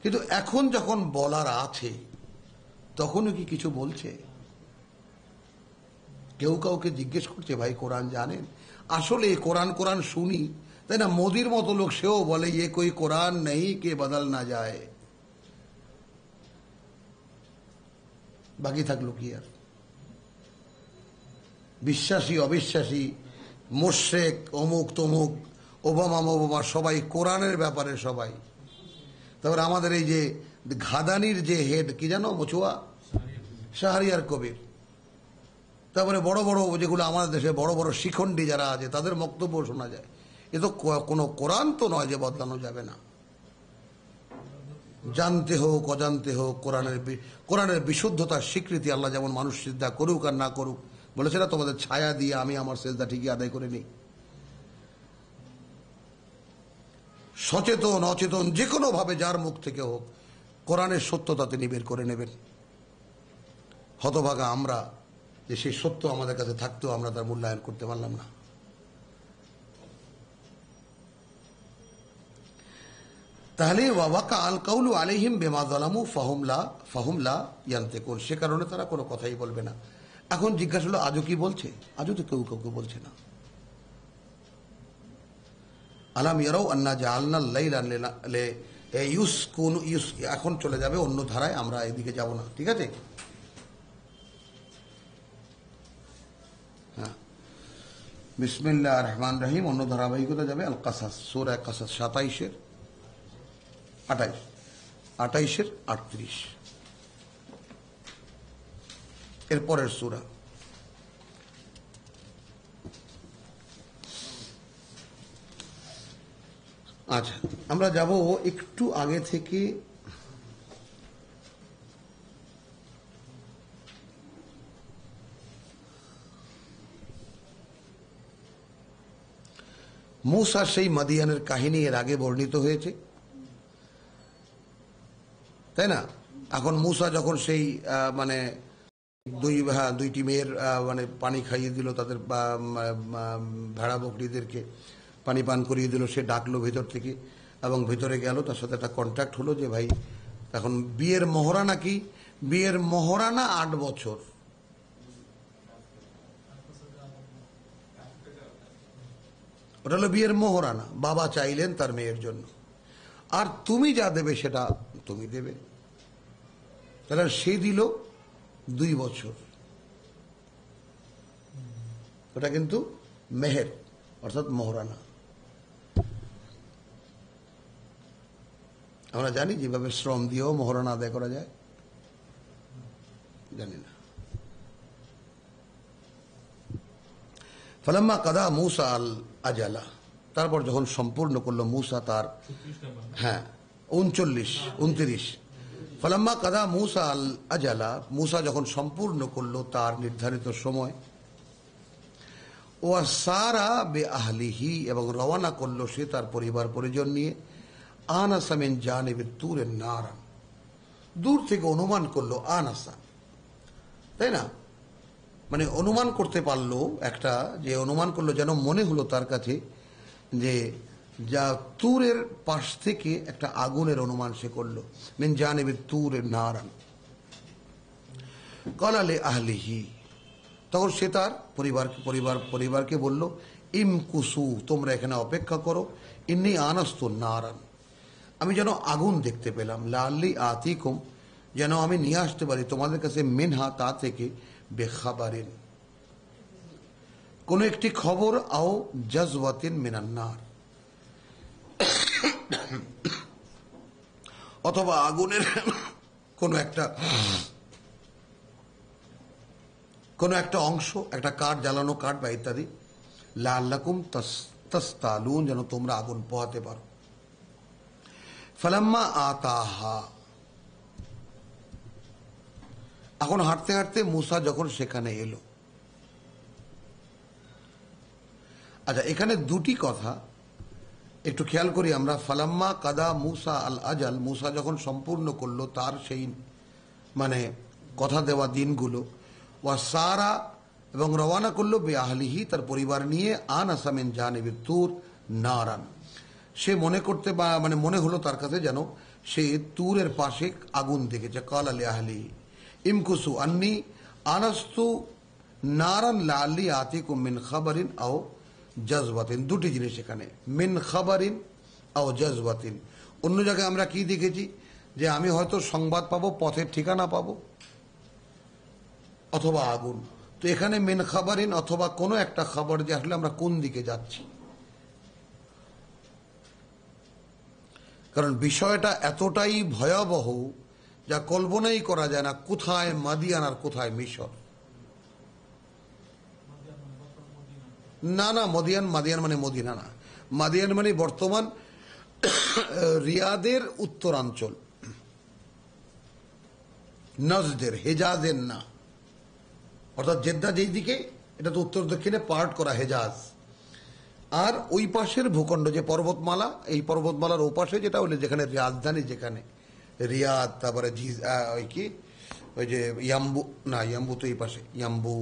কিন্তু এখন যখন বলার আছে তখনও কি কিছু বলছে? কেউ কাউকে জিজ্ঞেস করছে, ভাই কোরআন জানেন? আসলে কোরআন কোরআন শুনি, তাই না? মোদির মতো লোক, সেও বলে ये कोई कुरान नहीं के बदल ना जाए। বাকি থাকলো কি আর? বিশ্বাসী অবিশ্বাসী, মোশরেক, অমুক তমুক, ওবামা মোবামা, সবাই কোরআনের ব্যাপারে সবাই। তারপরে আমাদের এই যে ঘাদানির যে হেড কি জানো, মচুয়া শাহরিয়ার কবির, তারপরে বড় বড় যেগুলো আমাদের দেশে বড় বড় শিখণ্ডী যারা আছে, তাদের বক্তব্য শোনা যায়। এ তো কোনো কোরআন তো নয় যে বদলানো যাবে না। জানতে হোক অজান্তে হোক, কোরআনের বিশুদ্ধতার স্বীকৃতি আল্লাহ যেমন মানুষ সিজদা করুক আর না করুক বলেছে না, তোমাদের ছায়া দিয়ে আমি আমার সিজদা ঠিকই আদায় করে নিই। সচেতন অচেতন যে কোনো ভাবে যার মুখ থেকে হোক কোরআনের সত্যতা তিনি বের করে নেবেন। হতভাগা আমরা যে সেই সত্য আমাদের কাছে থাকতেও আমরা তার মূল্যায়ন করতে পারলাম না। তাহলে ওয়াকা আল কাউলু আলাইহিম বিমা যালামু ফাহুম লা ইয়ান্তিকুন, সে কারণে তারা কোনো কথাই বলবে না। এখন জিজ্ঞাসা হলো আজও কি বলছে? আজও তো কেউ কাউকে বলছে না। আলাম ইয়ারাউ আন্না জাআলনাল লাইলা লিইউসকুনু, এখন চলে যাবে অন্য ধারায়, আমরা এদিকে যাব না, ঠিক আছে? হ্যাঁ, বিসমিল্লাহির রহমানির রহিম, অন্য ধারাবাহিকতা যাবে আল কাসাস, সূরা কাসাস 27-এর 28, 28-এর 38, এরপরের সূরা। আচ্ছা, আমরা যাব একটু আগে থেকে। মূসা সেই মাদিয়ানের কাহিনী এর আগে বর্ণিত হয়েছে, তাই না? এখন মূসা যখন সেই মানে দুইটি মেয়ের মানে পানি খাইয়ে দিল, তাদের ভেড়া বকরিদেরকে পানি পান করিয়ে দিল, সে ডাকলো ভেতর থেকে এবং ভেতরে গেল, তার সাথে একটা কন্ট্যাক্ট হলো যে ভাই এখন বিয়ের মহরানা কি? বিয়ের মহরানা 8 বছর। ওটা হলো বিয়ের মহরানা, বাবা চাইলেন তার মেয়ের জন্য, আর তুমি যা দেবে সেটা তুমি দেবে। তাহলে সে দিল 2 বছর, ওটা কিন্তু মেহের অর্থাৎ মহরানা। আমরা জানি যেভাবে শ্রম দিয়েও মহরানা আদায় করা যায়, জানি না। ফালাম্মা কাদা মূসা আল আজালা, তারপর যখন সম্পূর্ণ করলো মূসা তার 29 ফালাম্মা কাদা মূসা আল আজালা, মূসা যখন সম্পূর্ণ করলো তার নির্ধারিত সময়, ওয়া সারা বে আহলিহি, এবং রওয়ানা করলো সে তার পরিবার পরিজন নিয়ে, আনাসা মিন জানিবি তুরের নারান, দূর থেকে অনুমান করলো, আনাসা, তাই না? মানে অনুমান করতে পারলো একটা, যে অনুমান করলো যেন মনে হলো তার কাছে যে যা তুরের পাশ থেকে একটা আগুনের অনুমান সে করলো, মিন জানিবি তুরের নারান। কলালে আহলিহি, তখন সে তার পরিবারকে বলল, ইমকুসু, তোমরা এখানে অপেক্ষা করো, ইন্নি আনাস্তু নারান, আমি যেন আগুন দেখতে পেলাম, লাল্লি আতিকুম, যেন আমি নিয়ে আসতে পারি তোমাদের কাছে, মিনহা, তা থেকে, বেখাবারিন, কোন একটি খবর, আও জাজওয়াতিন মিনান্নার, অথবা আগুনের কোন একটা অংশ, একটা কাঠ, জ্বালানো কাঠ বা ইত্যাদি, লাআল্লাকুম তাসতালুন, যেন তোমরা আগুন পোহাতে পারো। ফালাম্মা আতাহা, এখন হাঁটতে হাঁটতে মূসা যখন সেখানে এলো। আচ্ছা, এখানে দুটি কথা একটু খেয়াল করি আমরা। ফালাম্মা কাদা মূসা আল আজাল, মূসা যখন সম্পূর্ণ করলো তার সেই মানে কথা দেওয়া দিনগুলো, ওয়া সারা, এবং রওয়ানা করলো, বে আহলিহি, তার পরিবার নিয়ে, আনাসা মিন জানিবি তুর নারান, সে মনে করতে বা মানে মনে হলো তার কাছে যেন সে তুরের পাশে আগুন দেখেছে। কাল আলী আহলি ইমকুসু আন্নি আনাস্তু নারান লাআল্লি আতিকুম মিন খাবারিন আও জাজওয়াতিন, দুটি জিনিস এখানে, মিন খাবারিন আও জাজওয়াতিন। অন্য জায়গায় আমরা কি দেখেছি যে আমি হয়তো সংবাদ পাবো, পথের ঠিকানা পাবো, অথবা আগুন। তো এখানে মিন খাবারিন, অথবা কোনো একটা খবর, যে আসলে আমরা কোন দিকে যাচ্ছি। কারণ বিষয়টা এতটাই ভয়াবহ যা কল্পনাই করা যায় না, কোথায় মাদিয়ান আর কোথায় মিশর। না না, মাদিয়ান মানে মদিনা না, মাদিয়ান মানে বর্তমান রিয়াদের উত্তরাঞ্চল, নজদের, হেজাজের না, অর্থাৎ জেদ্দা যেই দিকে, এটা তো উত্তর দক্ষিণে পার্ট করা হেজাজ, আর ওই পাশের ভূখণ্ড যে পর্বতমালা, এই পর্বতমালার ওপাশে যেটা হলে যেখানে রাজধানী, যেখানে রিয়াদ, তারপরে ওই যে ইয়াম্বু তো এই পাশে, ইয়াম্বু,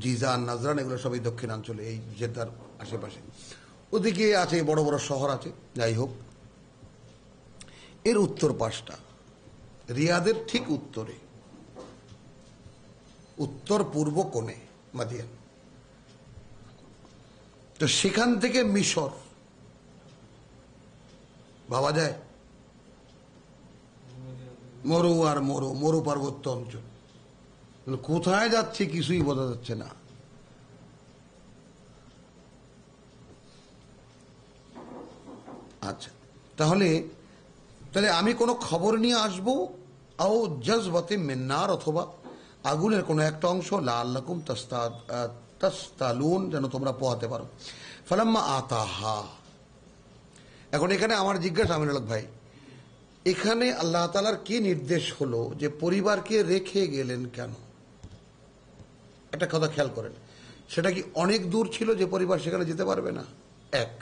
জিজান, নাজরান, এগুলো সবই দক্ষিণাঞ্চলে, এই জেদ্দার আশেপাশে। ওদিকে আছে বড় বড় শহর আছে, যাই হোক, এর উত্তর পাশটা রিয়াদের ঠিক উত্তরে, উত্তর পূর্ব কোণে মাদিয়ান। তো সেখান থেকে মিশর ভাবা যায়, মরু আর মরু পার্বত্য অঞ্চল, কোথায় যাচ্ছে কিছুই বোঝা যাচ্ছে না। আচ্ছা, তাহলে আমি কোনো খবর নিয়ে আসবো, আও জাজবাতে মিন্নার, অথবা আগুনের কোনো একটা অংশ, লাআল্লাকুম তাসতালুন, যেন তোমরা পোহাতে পারো। ফালাম্মা আতাহা, এখন এখানে আমার জিজ্ঞাসা আমিনুল হক ভাই, এখানে আল্লাহ তাআলার কি নির্দেশ হলো যে পরিবারকে রেখে গেলেন কেন? একটা কথা খেয়াল করেন, সেটা কি অনেক দূর ছিল যে পরিবার সেখানে যেতে পারবে না? এক।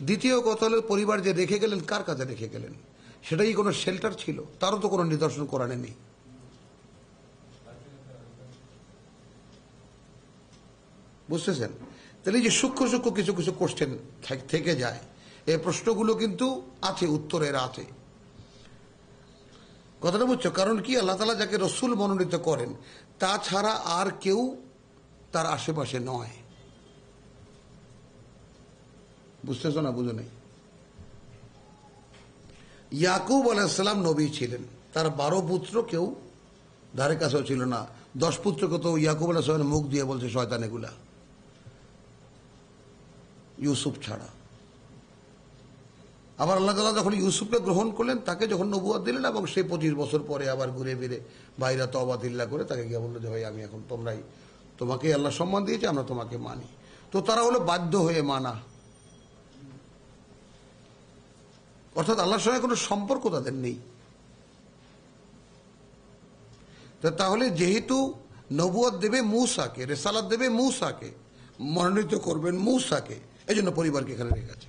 দ্বিতীয় কথা হলো, পরিবার যে রেখে গেলেন কার কাছে রেখে গেলেন? সেটা কি কোনো শেল্টার ছিল? তারও তো কোনো নিদর্শন কোরআনে নেই। বুঝতেছেন? তাহলে যে সূক্ষ্ম সূক্ষ্ম কিছু কিছু কোশ্চেন থেকে যায়, এই প্রশ্নগুলো কিন্তু আছে, উত্তরের আছে। কথাটা বুঝছো? কারণ কি, আল্লাহ তাআলা যাকে রসুল মনোনীত করেন তাছাড়া আর কেউ তার আশেপাশে নয়। বুঝতেছ না? বুঝো নাই? ইয়াকুব আলাইহিস সালাম নবী ছিলেন, তার 12 পুত্র কেউ ধারে কাছেও ছিল না। 10 পুত্রকে তো ইয়াকুব আলাইহিস সালামের মুখ দিয়ে বলছে শয়তান এগুলা, ইউসুফ ছাড়া। আবার আল্লাহ তাআলা যখন ইউসুফকে গ্রহণ করলেন, তাকে যখন নবুয়ত দিলেন, এবং সেই 25 বছর পরে আবার ঘুরে ফিরে বাইরা তওবা দিল্লা করে তাকে গিয়ে বললো যে ভাই আমি এখন তোমাকে আল্লাহ সম্মান দিয়েছে, আমরা তোমাকে মানি। তো তারা হলো বাধ্য হয়ে মানা, অর্থাৎ আল্লাহর সঙ্গে কোনো সম্পর্ক তাদের নেই। তাহলে যেহেতু নবুয়ত দেবে মূসাকে, রিসালাত দেবে মূসাকে, মনোনীত করবেন মূসাকে, এই জন্য পরিবারকে এখানে রেখেছে।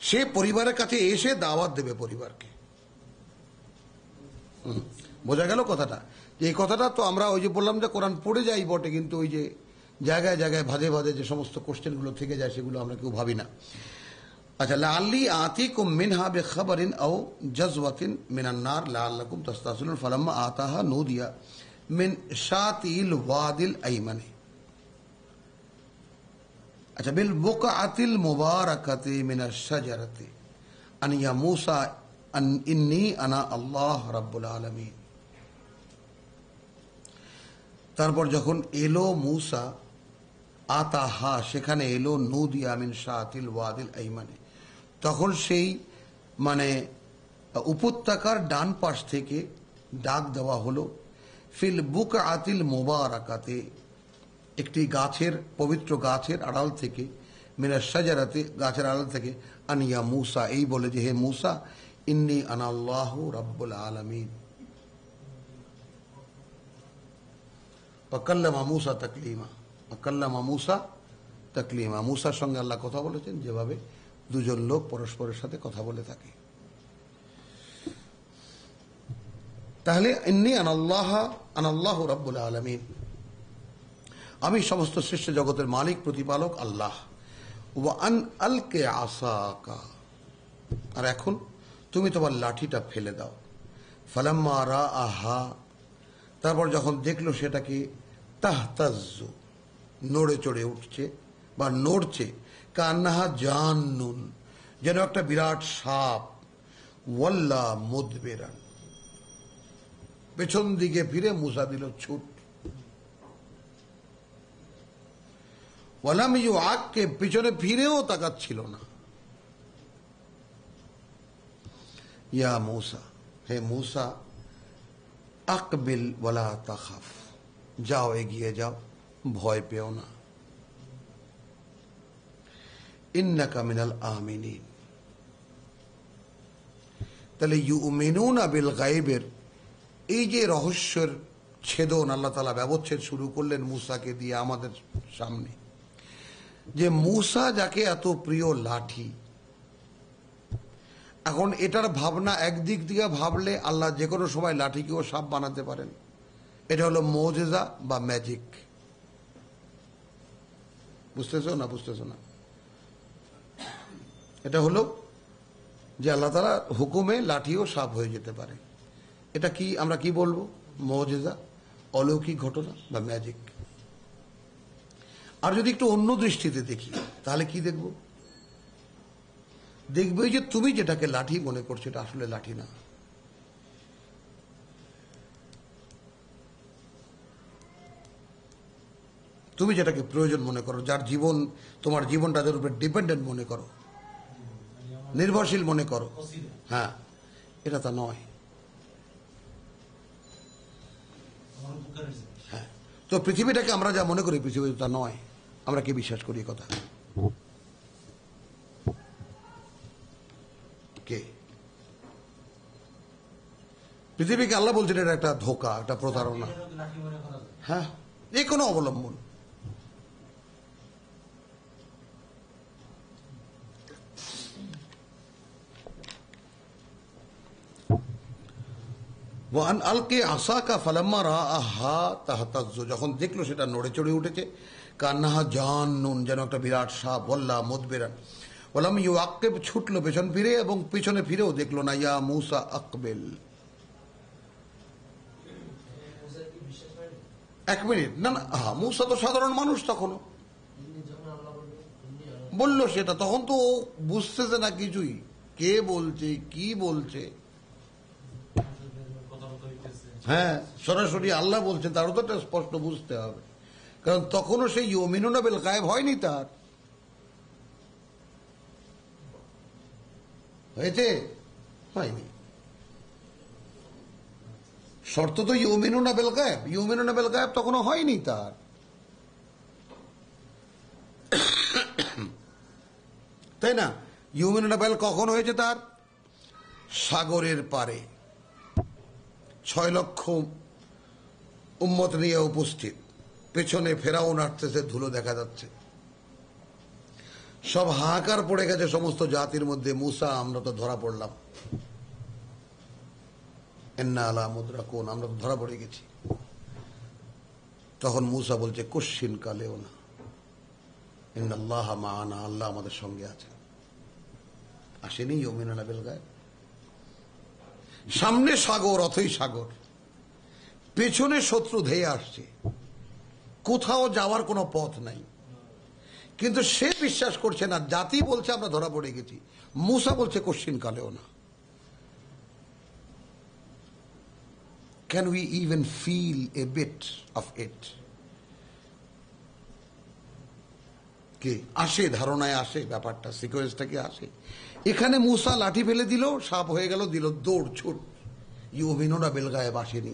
সে পরিবারের কাছে এসে দাওয়াত দেবে পরিবারকে। বোঝা গেল কথাটা? এই কথাটা তো আমরা ওই যে বললাম যে কোরআন পড়ে যাই বটে, কিন্তু ওই যে জায়গায় জায়গায় ভাজে ভাজে যে সমস্ত কোশ্চেনগুলো থেকে যায় সেগুলো আমরা কেউ ভাবি না। আচ্ছা, লাআল্লি আতিকুম মিনহা বিখাবারিন আও জাযওয়াতিন মিনান নার লাআল্লাকুম তাস্তাসিলুন ফালাম্মা আতাহা নুদিয়া মিন শাতিল ওয়াদিল আইমানি। আচ্ছা, বিল বুকআতিল মুবারাকাতি মিনাশ শাজারাতি আন ইয়া মূসা আন ইন্নী আনা আল্লাহ রাব্বুল আলামিন। তারপর যখন এলো মূসা, আতাহা সেখানে এলো, নুদিয়া মিন শাতিল ওয়াদিল আইমানি, তখন সেই উপত্যকার ডান পাশ থেকে ডাক দেওয়া হলো, ফিল বুকআতিল মুবারাকাতে একটি গাছের, পবিত্র গাছের আড়াল থেকে, মিনাশ শাজারাতে গাছের আড়াল থেকে, আনিয়া মূসা এই বলে যে হে মূসা, ইন্নী আনা আল্লাহু রাব্বুল আলামিন। ওয়াকাল্লামা মূসা তাকলিমা, ওয়াকাল্লামা মূসা তাকলিমা, মূসার সঙ্গে আল্লাহ কথা বলেছেন যেভাবে দুজন লোক পরস্পরের সাথে কথা বলে থাকে। তাহলে ইন্নী আনাল্লাহু রাব্বুল আলামিন, আমি সমস্ত সৃষ্ট জগতের মালিক প্রতিপালক আল্লাহ। ওয়া আন আলকে আসাকা, আর এখন তুমি তোমার লাঠিটা ফেলে দাও। ফালাম্মা রাআহা, তারপর যখন দেখলো সেটাকে, তাহতাজ্জু নড়ে চড়ে উঠছে বা নড়ছে, কান্নাহা জান্নুন যেন একটা বিরাট সাপ, ওয়াল্লা মুদবিরান পেছন দিকে ফিরে মূসা দিল ছুট। ওয়ালাম ইউআক্কে পিছনে ফিরেও তাকাচ্ছিল না। ইয়া মূসা, হে মূসা, আকবিল ওয়ালা তাখাফ, যাও এগিয়ে যাও, ভয় পেও না। ইন্নাকা মিনাল আমিনিন। তাহলে ইউমিনুনা বিল গায়বের এই যে রহস্যের ছেদন আল্লাহ তাআলা ব্যবচ্ছেদ শুরু করলেন মূসাকে দিয়ে আমাদের সামনে, যে মূসা যাকে এত প্রিয় লাঠি, এখন এটার ভাবনা একদিক দিয়ে ভাবলে আল্লাহ যে কোনো সময় লাঠিকেও সাপ বানাতে পারেন। এটা হলো মুজিজা বা ম্যাজিক। বুঝতেছো না? বুঝতেছো না? এটা হলো যে আল্লাহ তাআলা হুকুমে লাঠিও সাপ হয়ে যেতে পারে। এটা কি আমরা কি বলবো? মুজিজা, অলৌকিক ঘটনা বা ম্যাজিক। আর যদি একটু অন্য দৃষ্টিতে দেখি তাহলে কি দেখব? দেখবে যে তুমি যেটাকে লাঠি মনে করছো এটা আসলে লাঠি না। তুমি যেটাকে প্রয়োজন মনে করো, যার জীবন, তোমার জীবনটা যার উপরে ডিপেন্ডেন্ট মনে করো, নির্ভরশীল মনে করো, হ্যাঁ, এটা তা নয়। হ্যাঁ, তো পৃথিবীটাকে আমরা যা মনে করি পৃথিবী তা নয়। আমরা কি বিশ্বাস করি কথা? কে? পৃথিবীকে আল্লাহ বলছেন এটা একটা ধোকা, একটা প্রতারণা। হ্যাঁ, যে কোনো অবলম্বন। ওয়ান আলকে আসাকা ফালাম্মা রাআহা তাহতাজ্জু, যখন দেখলো সেটা নড়ে চড়ে উঠেছে, কান্নাহা জান্নুন, যেন একটা বিরাট সাপ, ওয়াল্লা মুদবিরান ওয়ালাম ইউআক্কিব, ছুটলো পেছন ফিরে, এবং পিছনে ফিরেও দেখলো না। ইয়া মূসা আকবিল। এক মিনিট, না না, মূসা তো সাধারণ মানুষ, তখনও বলল সেটা, তখন তো ও বুঝতেছে না কিছুই, কে বলছে কি বলছে। হ্যাঁ, সরাসরি আল্লাহ বলছে, তারও তো স্পষ্ট বুঝতে হবে, কারণ তখনও সেই ইউমিনুনা বিল গায়ব হয়নি, তার হয়েছে হয়নি। শর্ত তো ইউমিনুনা বিল গায়ব, ইউমিনুনা বিল গায়ব তখনও হয়নি তার। তাই না? ইউমিনুনা বিল কখন হয়েছে তার? সাগরের পারে 6 লক্ষ উম্মত নিয়ে উপস্থিত, পেছনে ফেরাউন আসতেছে, ধুলো দেখা যাচ্ছে, সব হাহাকার পড়ে গেছে সমস্ত জাতির মধ্যে। মূসা, আমরা তো ধরা পড়লাম, ইন্না আলা মুদরাকুন, আমরা তো ধরা পড়ে গেছি। তখন মূসা বলছে, কুশ্চিন কালেও না, ইন্নাল্লাহা মা'ানা, আল্লাহ আমাদের সঙ্গে আছে। আসেনি ইউমিনুনা বিল গায়ব। সামনে সাগর, অথই সাগর, পেছনে শত্রু ধেয়ে আসছে, কোথাও যাওয়ার কোনো পথ নাই, কিন্তু সে বিশ্বাস করছে না। জাতি বলছে আমরা ধরা পড়ে গেছি, মূসা বলছে কোশ্চিন কালেও না। Can we even feel a bit of it? কে আসে, ধারণায় আসে, ব্যাপারটা সিকোয়েন্সটা কি আসে? এখানে মূসা লাঠি ফেলে দিল, সাপ হয়ে গেল, দিল দৌড় ছুট। ইউমিনুনা বিল গায়ব আসেনি।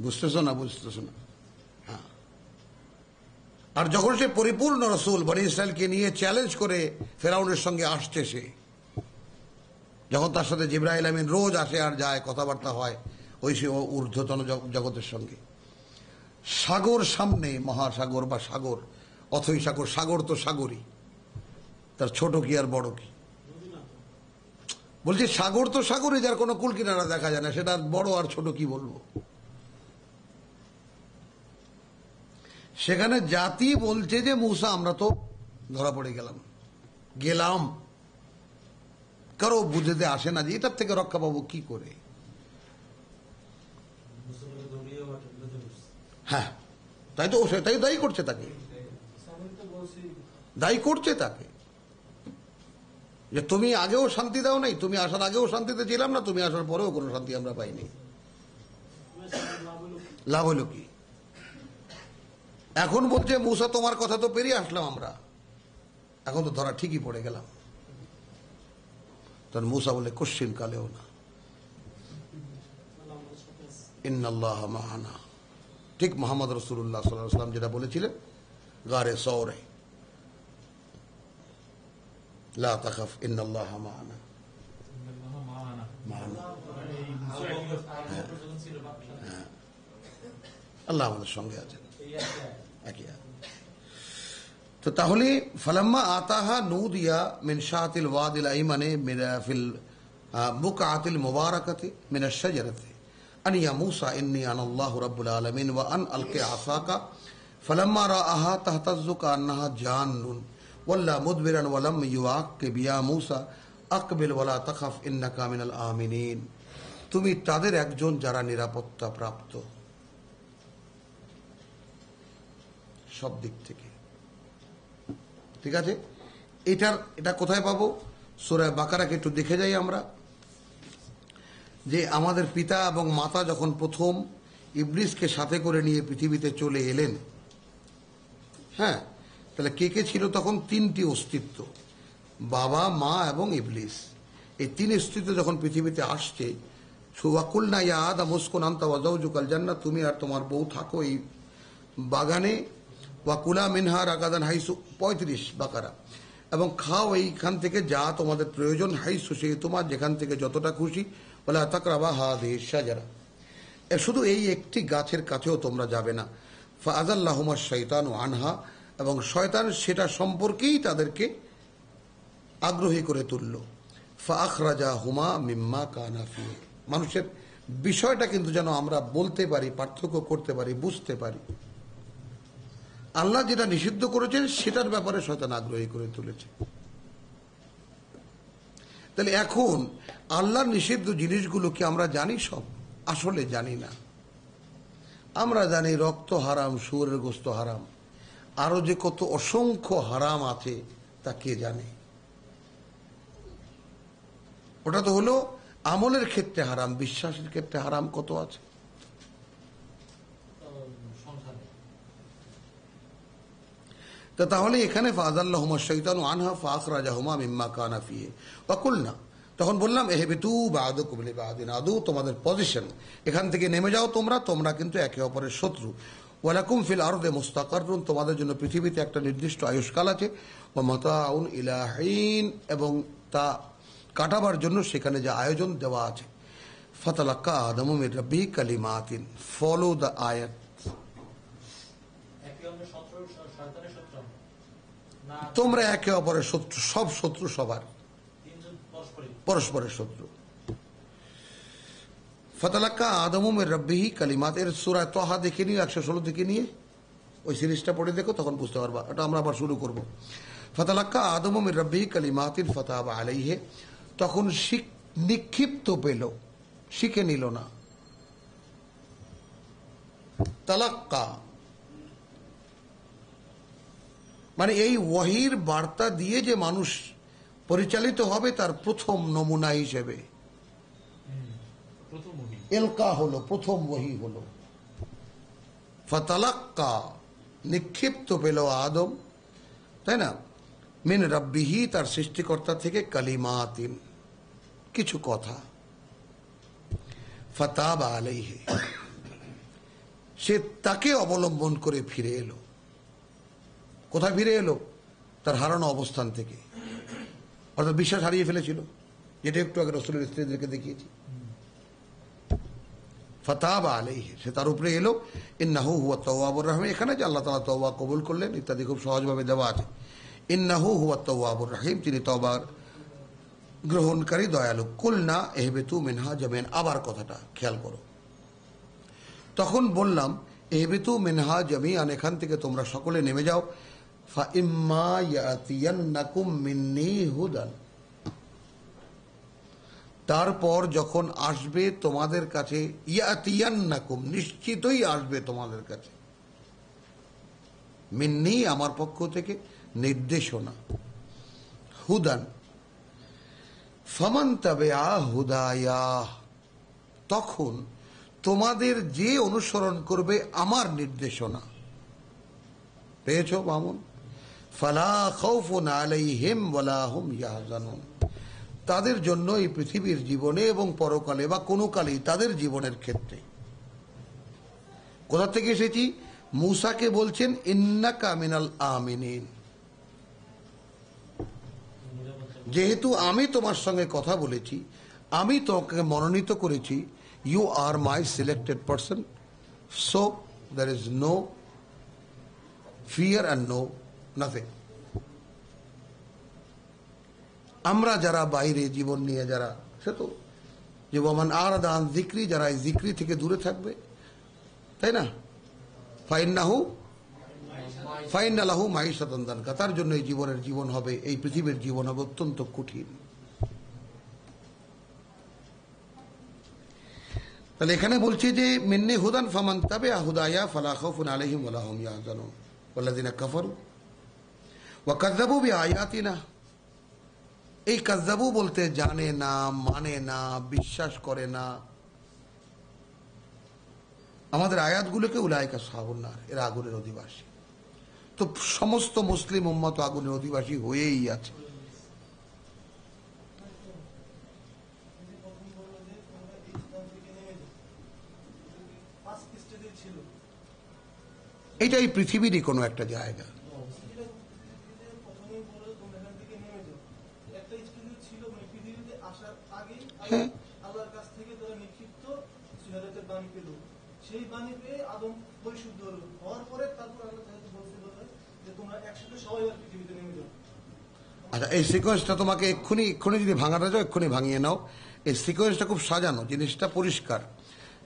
বুঝতেছ না? বুঝতেছ না? হ্যাঁ। আর যখন সে পরিপূর্ণ রসুল, বনি ইসরায়েলকে নিয়ে চ্যালেঞ্জ করে ফেরাউনের সঙ্গে আসছে, সে যখন তার সাথে জিবরাইল আমিন রোজ আসে আর যায়, কথাবার্তা হয় ওই সে ঊর্ধ্বতন জগতের সঙ্গে, সাগর সামনে, মহাসাগর বা সাগর, অথই সাগর, সাগর তো সাগরই, তার ছোট কি আর বড় কি? বলছি সাগর তো সাগরই, যার কোনো কুল কিনারা দেখা যায় না, সেটা বড় আর ছোট কি বলবো? সেখানে জাতি বলছে যে মূসা, আমরা তো ধরা পড়ে গেলাম, কারো বুঝতে আসে না যে এটার থেকে রক্ষা পাবো কি করে। হ্যাঁ, তাই তো, সেটাই দায়ী করছে তাকে, দায়ী করছে তাকে, যে তুমি আগেও শান্তি দাও নাই, তুমি আসার আগেও শান্তিতে ছিলাম না, তুমি আসার পরেও কোনো শান্তি আমরা পাইনি, লাভ হলো কি? এখন বলছে মূসা, তোমার কথা তো পেরিয়ে আসলাম আমরা, এখন তো ধরা ঠিকই পড়ে গেলাম। তখন মূসা বলে, কোশ্চিন কালেও না, ইন্নাল্লাহা মা'ানা। ঠিক মুহাম্মদ রাসূলুল্লাহ সাল্লাল্লাহু আলাইহি ওয়াসাল্লাম যেটা বলেছিলেন গারে সওরে, লা তাখাফ ইন্নাল্লাহা মা'ানা। আল্লাহ আমাদের সঙ্গে আছেন। তো তাহলে ফালাম্মা আতাহা নুদিয়া মিন শাতিল ওয়াদিল আইমানে ফিল বুকআতিল মুবারাকাতি মিন আশ-শাজারাতি আন ইয়া মূসা ইন্নী আনাল্লাহু রাব্বুল আলামিন ওয়া আন আলকি আসাকা ফালাম্মা রাআহা তাহতাজ্জু কান্নাহা জান্নুন ওয়াল্লা মুদবিরান ওয়া লাম ইউআক্কিব ইয়া মূসা আকবিল ওয়া লা তাখাফ ইন্নাকা মিনাল আমিনিন। তুমি তাদের একজন যারা নিরাপত্তা প্রাপ্ত সব দিক থেকে। ঠিক আছে, এটা কোথায় পাবো? সূরা বাকারাকে একটু দেখে যাই আমরা, যে আমাদের পিতা এবং মাতা যখন প্রথম ইবলিসকে সাথে করে নিয়ে পৃথিবীতে চলে এলেন, হ্যাঁ, তাহলে কে কে ছিল তখন? 3টি অস্তিত্ব, বাবা, মা এবং ইবলিস। এই 3 অস্তিত্ব যখন পৃথিবীতে আসছে, সুওয়াকুলনা ইয়া আদম উসকুন আনতা ওয়া যাওজুকাল জান্নাহ, তুমি আর তোমার বউ থাকো এই বাগানে, ওয়াকুলা মিনহা রাগাদান হাইসু 35 বাকারা, এবং খাও এইখান থেকে যা তোমাদের প্রয়োজন, হাইসু সে তোমার যেখান থেকে যতটা খুশি, ওয়ালা তাকরাবা হাযিহি শাজারা, শুধু এই একটি গাছের কাছেও তোমরা যাবে না। ফাআযাল্লাহুমা শাইতানু আনহা, এবং শয়তান সেটা সম্পর্কেই তাদেরকে আগ্রহী করে তুলল। ফাআখরাজাহুমা মিম্মা কানা ফিহি, মানুষের বিষয়টা কিন্তু যেন আমরা বলতে পারি, পার্থক্য করতে পারি, বুঝতে পারি। আল্লাহ যেটা নিষিদ্ধ করেছেন সেটার ব্যাপারে শয়তান আগ্রহী করে তুলেছে। তাহলে এখন আল্লাহর নিষিদ্ধ জিনিসগুলো কি আমরা জানি? সব আসলে জানি না। আমরা জানি রক্ত হারাম, শুয়োরের গোশত হারাম, আরো যে কত অসংখ্য হারাম আছে তা কে জানে? ওটা তো হলো আমলের ক্ষেত্রে হারাম, বিশ্বাসের ক্ষেত্রে হারাম কত আছে। তাহলে এখানে ফাযাল্লাহুমা শাইতানু আনহা ফাআখরাজাহুমা মিম্মা কানা ফিহি ওয়া কুলনা, তখন বললাম ইহবিতু বা'দুকুম লিবা'দিন আদু, তোমাদের পজিশন, এখান থেকে নেমে যাও তোমরা কিন্তু একে অপরের শত্রু। ওয়ালাকুম ফিল আরদি মুস্তাকাররুন, তোমাদের জন্য পৃথিবীতে একটা নির্দিষ্ট আয়ুষ্কাল আছে। ওয়া মাতাউন ইলা হিন, এবং তা কাটাবার জন্য সেখানে যে আয়োজন দেওয়া আছে। ফাতালাক্কা আদমু মির রাব্বিহি কালিমাতিন, ফলো দ্য আয়াত। তোমরা একে অপরের শত্রু, সব শত্রু সবার, পরস্পরের শত্রু। ফাতালাক্কা আদমু মির রাব্বিহি কালিমাত, এর সূরা তাহা দেখে নিয়ে 116 দেখে নিয়ে ওই সিরিজটা পড়ে দেখো, তখন বুঝতে পারবা। এটা আমরা আবার শুরু করব। ফাতালাক্কা আদমু মির রাব্বিহি কালিমাতিন ফাতাবা আলাইহি, তখন নিক্ষিপ্ত পেল, শিখে নিল না। তালাক্কা মানে এই ওয়াহির বার্তা দিয়ে যে মানুষ পরিচালিত হবে তার প্রথম নমুনা হিসেবে এলকা হলো, প্রথম ওয়াহি হলো। ফাতালাক্কা নিক্ষিপ্ত পেল আদম, তাই না, মিন রাব্বিহি তার সৃষ্টিকর্তা থেকে, কালিমাতিন কিছু কথা। ফাতাবা আলাইহি সে তাকে অবলম্বন করে ফিরে এলো। কোথায় ফিরে এলো? তার হারানো অবস্থান থেকে, অর্থাৎ বিশ্বাস হারিয়ে ফেলেছিল, যেটা একটু আগে রাসূলের স্ত্রীদেরকে দেখিয়েছি। ফাতাবা আলাইহি সে তার উপরে এলো। ইন্নাহু হুয়া তাওয়াবুর রহিম, এখানে যে আল্লাহ তাআলা তওবা কবুল করলেন ইত্যাদি খুব সহজভাবে দেওয়া আছে। ইন্নাহু হুয়া তাওয়াবুর রহিম, তিনি তওবার গ্রহণকারী, দয়ালু। কুলনা ইহবিতু মিনহা জামিআন, আবার কথাটা খেয়াল করো। তখন বললাম ইহবিতু মিনহা জামিআন, এখান থেকে তোমরা সকলে নেমে যাও। ফাইম্মা ইয়াতিয়ান্নাকুম মিন্নী হুদান, তারপর যখন আসবে তোমাদের কাছে, ইয়াতিয়ান্নাকুম নিশ্চিতই আসবে তোমাদের কাছে, মিন্নী আমার পক্ষ থেকে নির্দেশনা, হুদান, ফামান তাবিআ হুদায়া, তখন তোমাদের যে অনুসরণ করবে আমার নির্দেশনা, পেয়েছো মামুন? ফালা খাউফুন আলাইহিম ওয়ালা হুম ইয়াহজানুন, তাদের জন্য এই পৃথিবীর জীবনে এবং পরকালে বা কোনো কালেই তাদের জীবনের ক্ষেত্রে। কোথা থেকে এসেছি? মূসাকে বলছেন ইন্নাকা মিনাল আমিনিন, যেহেতু আমি তোমার সঙ্গে কথা বলেছি, আমি তোমাকে মনোনীত করেছি, you are my selected person, so there is no fear and no nothing. আমরা যারা বাইরে জীবন নিয়ে যারা, সে তো যে ওমান আরাদা আন যিকরি, যারা এই যিকরি থেকে দূরে থাকবে, তাই না, ফাইন্না লাহু মাঈশাতান দানকা, তার জন্য এই জীবন হবে, এই পৃথিবীর জীবন হবে অত্যন্ত কঠিন। তাহলে এখানে বলছে যে মিন্নী হুদান ফামান তাবিআ হুদায়া ফালা খাউফুন আলাইহিম ওয়ালা হুম ইয়াহজানুন ওয়াল্লাযিনা কাফারু ওয়া কাযযাবু বিআয়াতিনা, এই কাযযাবু বলতে জানে না, মানে না, বিশ্বাস করে না আমাদের আয়াতগুলোকে, উলাইকা আসহাবুন নার, এরা আগুনের অধিবাসী। তো সমস্ত মুসলিম উম্মত আগুনের অধিবাসী হয়েই আছে। এটাই পৃথিবীরই কোনো একটা জায়গা। হ্যাঁ, আচ্ছা, এই সিকোয়েন্সটা তোমাকে এক্ষুনি যদি ভাঙাটা যাও এক্ষুনি ভাঙিয়ে নাও। এই সিকোয়েন্সটা খুব সাজানো, জিনিসটা পরিষ্কার।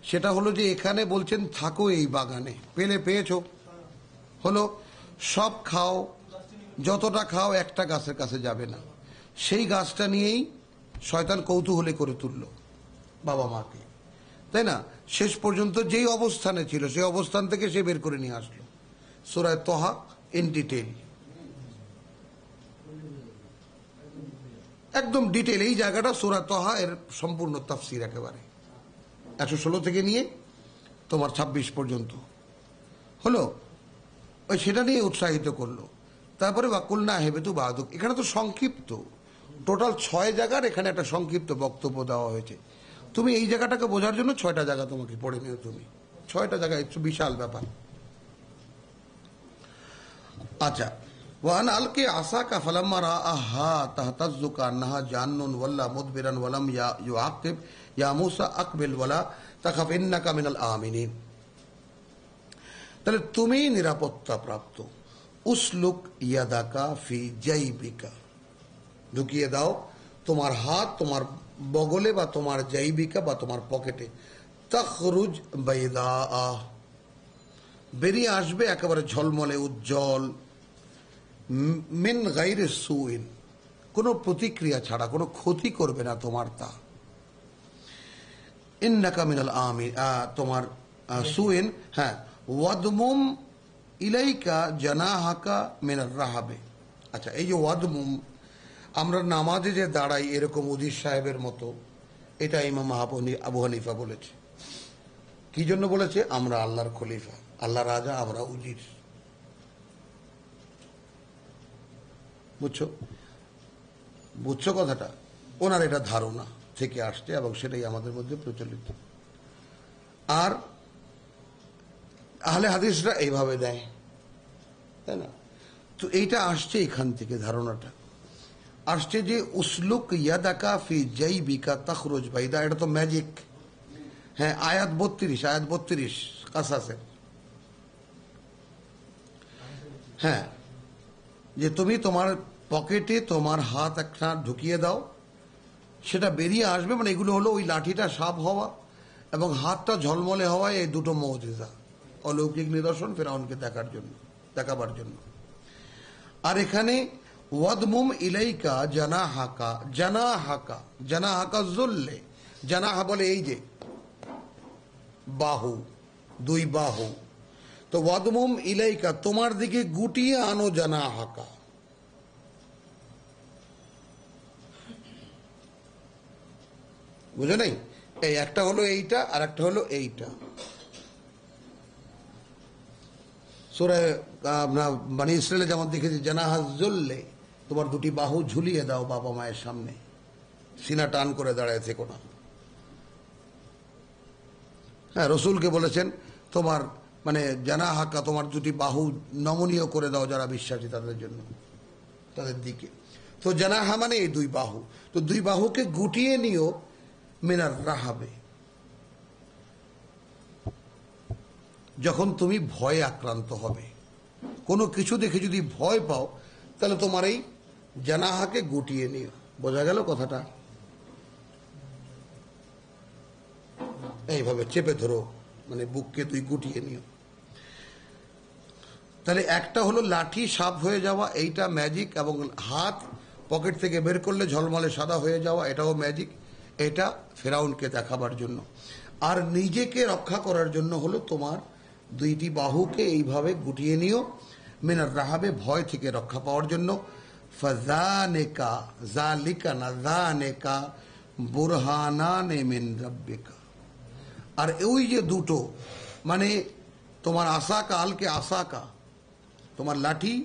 সেটা হলো যে এখানে বলছেন থাকো এই বাগানে, পেয়েছো, হলো সব খাও, যতটা খাও একটা গাছের কাছে যাবে না। সেই গাছটা নিয়েই শয়তান কৌতূহলী করে তুলল বাবা মাকে, তাই না? শেষ পর্যন্ত যেই অবস্থানে ছিল সেই অবস্থান থেকে সে বের করে নিয়ে আসলো। সূরা তহা ইন ডিটেইল, একদম ডিটেইল। এই জায়গাটা সূরা তহা এর সম্পূর্ণ তাফসীর একেবারে 116 থেকে নিয়ে তোমার 26 পর্যন্ত হলো। ওই সেটা নিয়ে উৎসাহিত করলো। তারপরে ওয়াকুলনা হেবেতু বাদুক, এখানে তো সংক্ষিপ্ত, টোটাল 6 জায়গার এখানে একটা সংক্ষিপ্ত বক্তব্য দেওয়া হয়েছে। তুমি এই জায়গাটাকে বোঝার জন্য 6টা জায়গা তোমাকে পড়ে নিও। তুমি 6টা জায়গা একটু বিশাল ব্যাপার। আচ্ছা, ওয়ান আলকে আসাকা ফালাম্মা রাআহা তাহতাজ্জু কান্নাহা জান্নুন ওয়াল্লা মুদবিরান ওয়ালাম ইউআকিব ইয়া মূসা আকবিল ওয়ালা তাখাফ ইন্নাকা মিনাল আমিনিন। তাহলে তুমি নিরাপত্তা প্রাপ্ত। উসলুক ইয়াদাকা ফি জাইবিকা, ঢুকিয়ে দাও তোমার হাত তোমার বগলে বা তোমার জাইবিকা বা তোমার পকেটে। তাখরুজ বাইদা, বেরিয়ে আসবে একেবারে ঝলমলে উজ্জ্বল। মিন গাইরে সুইন, কোনো প্রতিক্রিয়া ছাড়া, কোনো ক্ষতি করবে না তোমার তা। ইন্নাকা মিনাল আমিন, তোমার সুইন। হ্যাঁ, ওয়াদমুম ইলাইকা জানাহাকা মিনার রাহাবে। আচ্ছা, এই যে ওয়াদমুম, আমরা নামাজে যে দাঁড়াই এরকম উজির সাহেবের মতো, এটা ইমাম আবু হানিফা বলেছে। কি জন্য বলেছে? আমরা আল্লাহর খলিফা, আল্লাহ রাজা, আমরা উজির। বুঝছো কথাটা? ওনার এটা ধারণা থেকে আসছে এবং সেটাই আমাদের মধ্যে প্রচলিত। আর আহলে হাদিসরা এইভাবে দেয়, তাই না? তো এইটা আসছে এখান থেকে, ধারণাটা আসছে যে উসলুক ইয়াদাকা ফি জাইবিকা তাখরুজ বাইদা। এটা তো ম্যাজিক। হ্যাঁ, আয়াত 32 কাসাসের। হ্যাঁ, যে তুমি তোমার পকেটে তোমার হাত একটা ঢুকিয়ে দাও, সেটা বেরিয়ে আসবে। মানে এগুলো হলো ওই লাঠিটা সাপ হওয়া এবং হাতটা ঝলমলে হওয়া, এই দুটো মুজিজা, অলৌকিক নিদর্শন ফেরাউনকে দেখাবার জন্য। আর এখানে ওয়াদমুম ইলাইকা জানাহাকা, জানাহাকা জুল্লে, জানাহা বলে এই যে বাহু, দুই বাহু। তো ওয়াদমুম ইলাইকা, তোমার দিকে গুটিয়ে আনো জানাহাকা। বুঝে নাই? এই একটা হলো এইটা আর একটা হলো এইটা। সূরা বনী ইসরাঈলে যেমন দেখেছি, জানাহা জুল্লে, তোমার দুটি বাহু ঝুলিয়ে দাও বাবা মায়ের সামনে, সিনা টান করে দাঁড়ায় থেকো না। হ্যাঁ, রসুলকে বলেছেন তোমার মানে জানাহাকা, তোমার দুটি বাহু নমনীয় করে দাও যারা বিশ্বাসী তাদের জন্য, তাদের দিকে। তো জানাহা মানে এই দুই বাহু। তো দুই বাহুকে গুটিয়ে নিও মিনার রাহাবে, যখন তুমি ভয়ে আক্রান্ত হবে, কোনো কিছু দেখে যদি ভয় পাও, তাহলে তোমার এই জানাহাকে গুটিয়ে নিও। বোঝা গেল কথাটা? এইভাবে চেপে ধরো, মানে বুককে তুই গুটিয়ে নিও। তাহলে একটা হলো লাঠি সাপ হয়ে যাওয়া, এইটা ম্যাজিক, এবং হাত পকেট থেকে বের করলে ঝলমলে সাদা হয়ে যাওয়া, এটাও ম্যাজিক। এটা ফেরাউনকে দেখাবার জন্য। আর নিজেকে রক্ষা করার জন্য হলো তোমার দুইটি বাহুকে এইভাবে গুটিয়ে নিও মিনার রাহাবে, ভয় থেকে রক্ষা পাওয়ার জন্য। ফাযানিকা, যালিকা না, যানিকা বুরহানানে মিন রাব্বিকা। আর ওই যে দুটো, মানে তোমার আসাকা, আলকে আসাকা, তোমার লাঠি,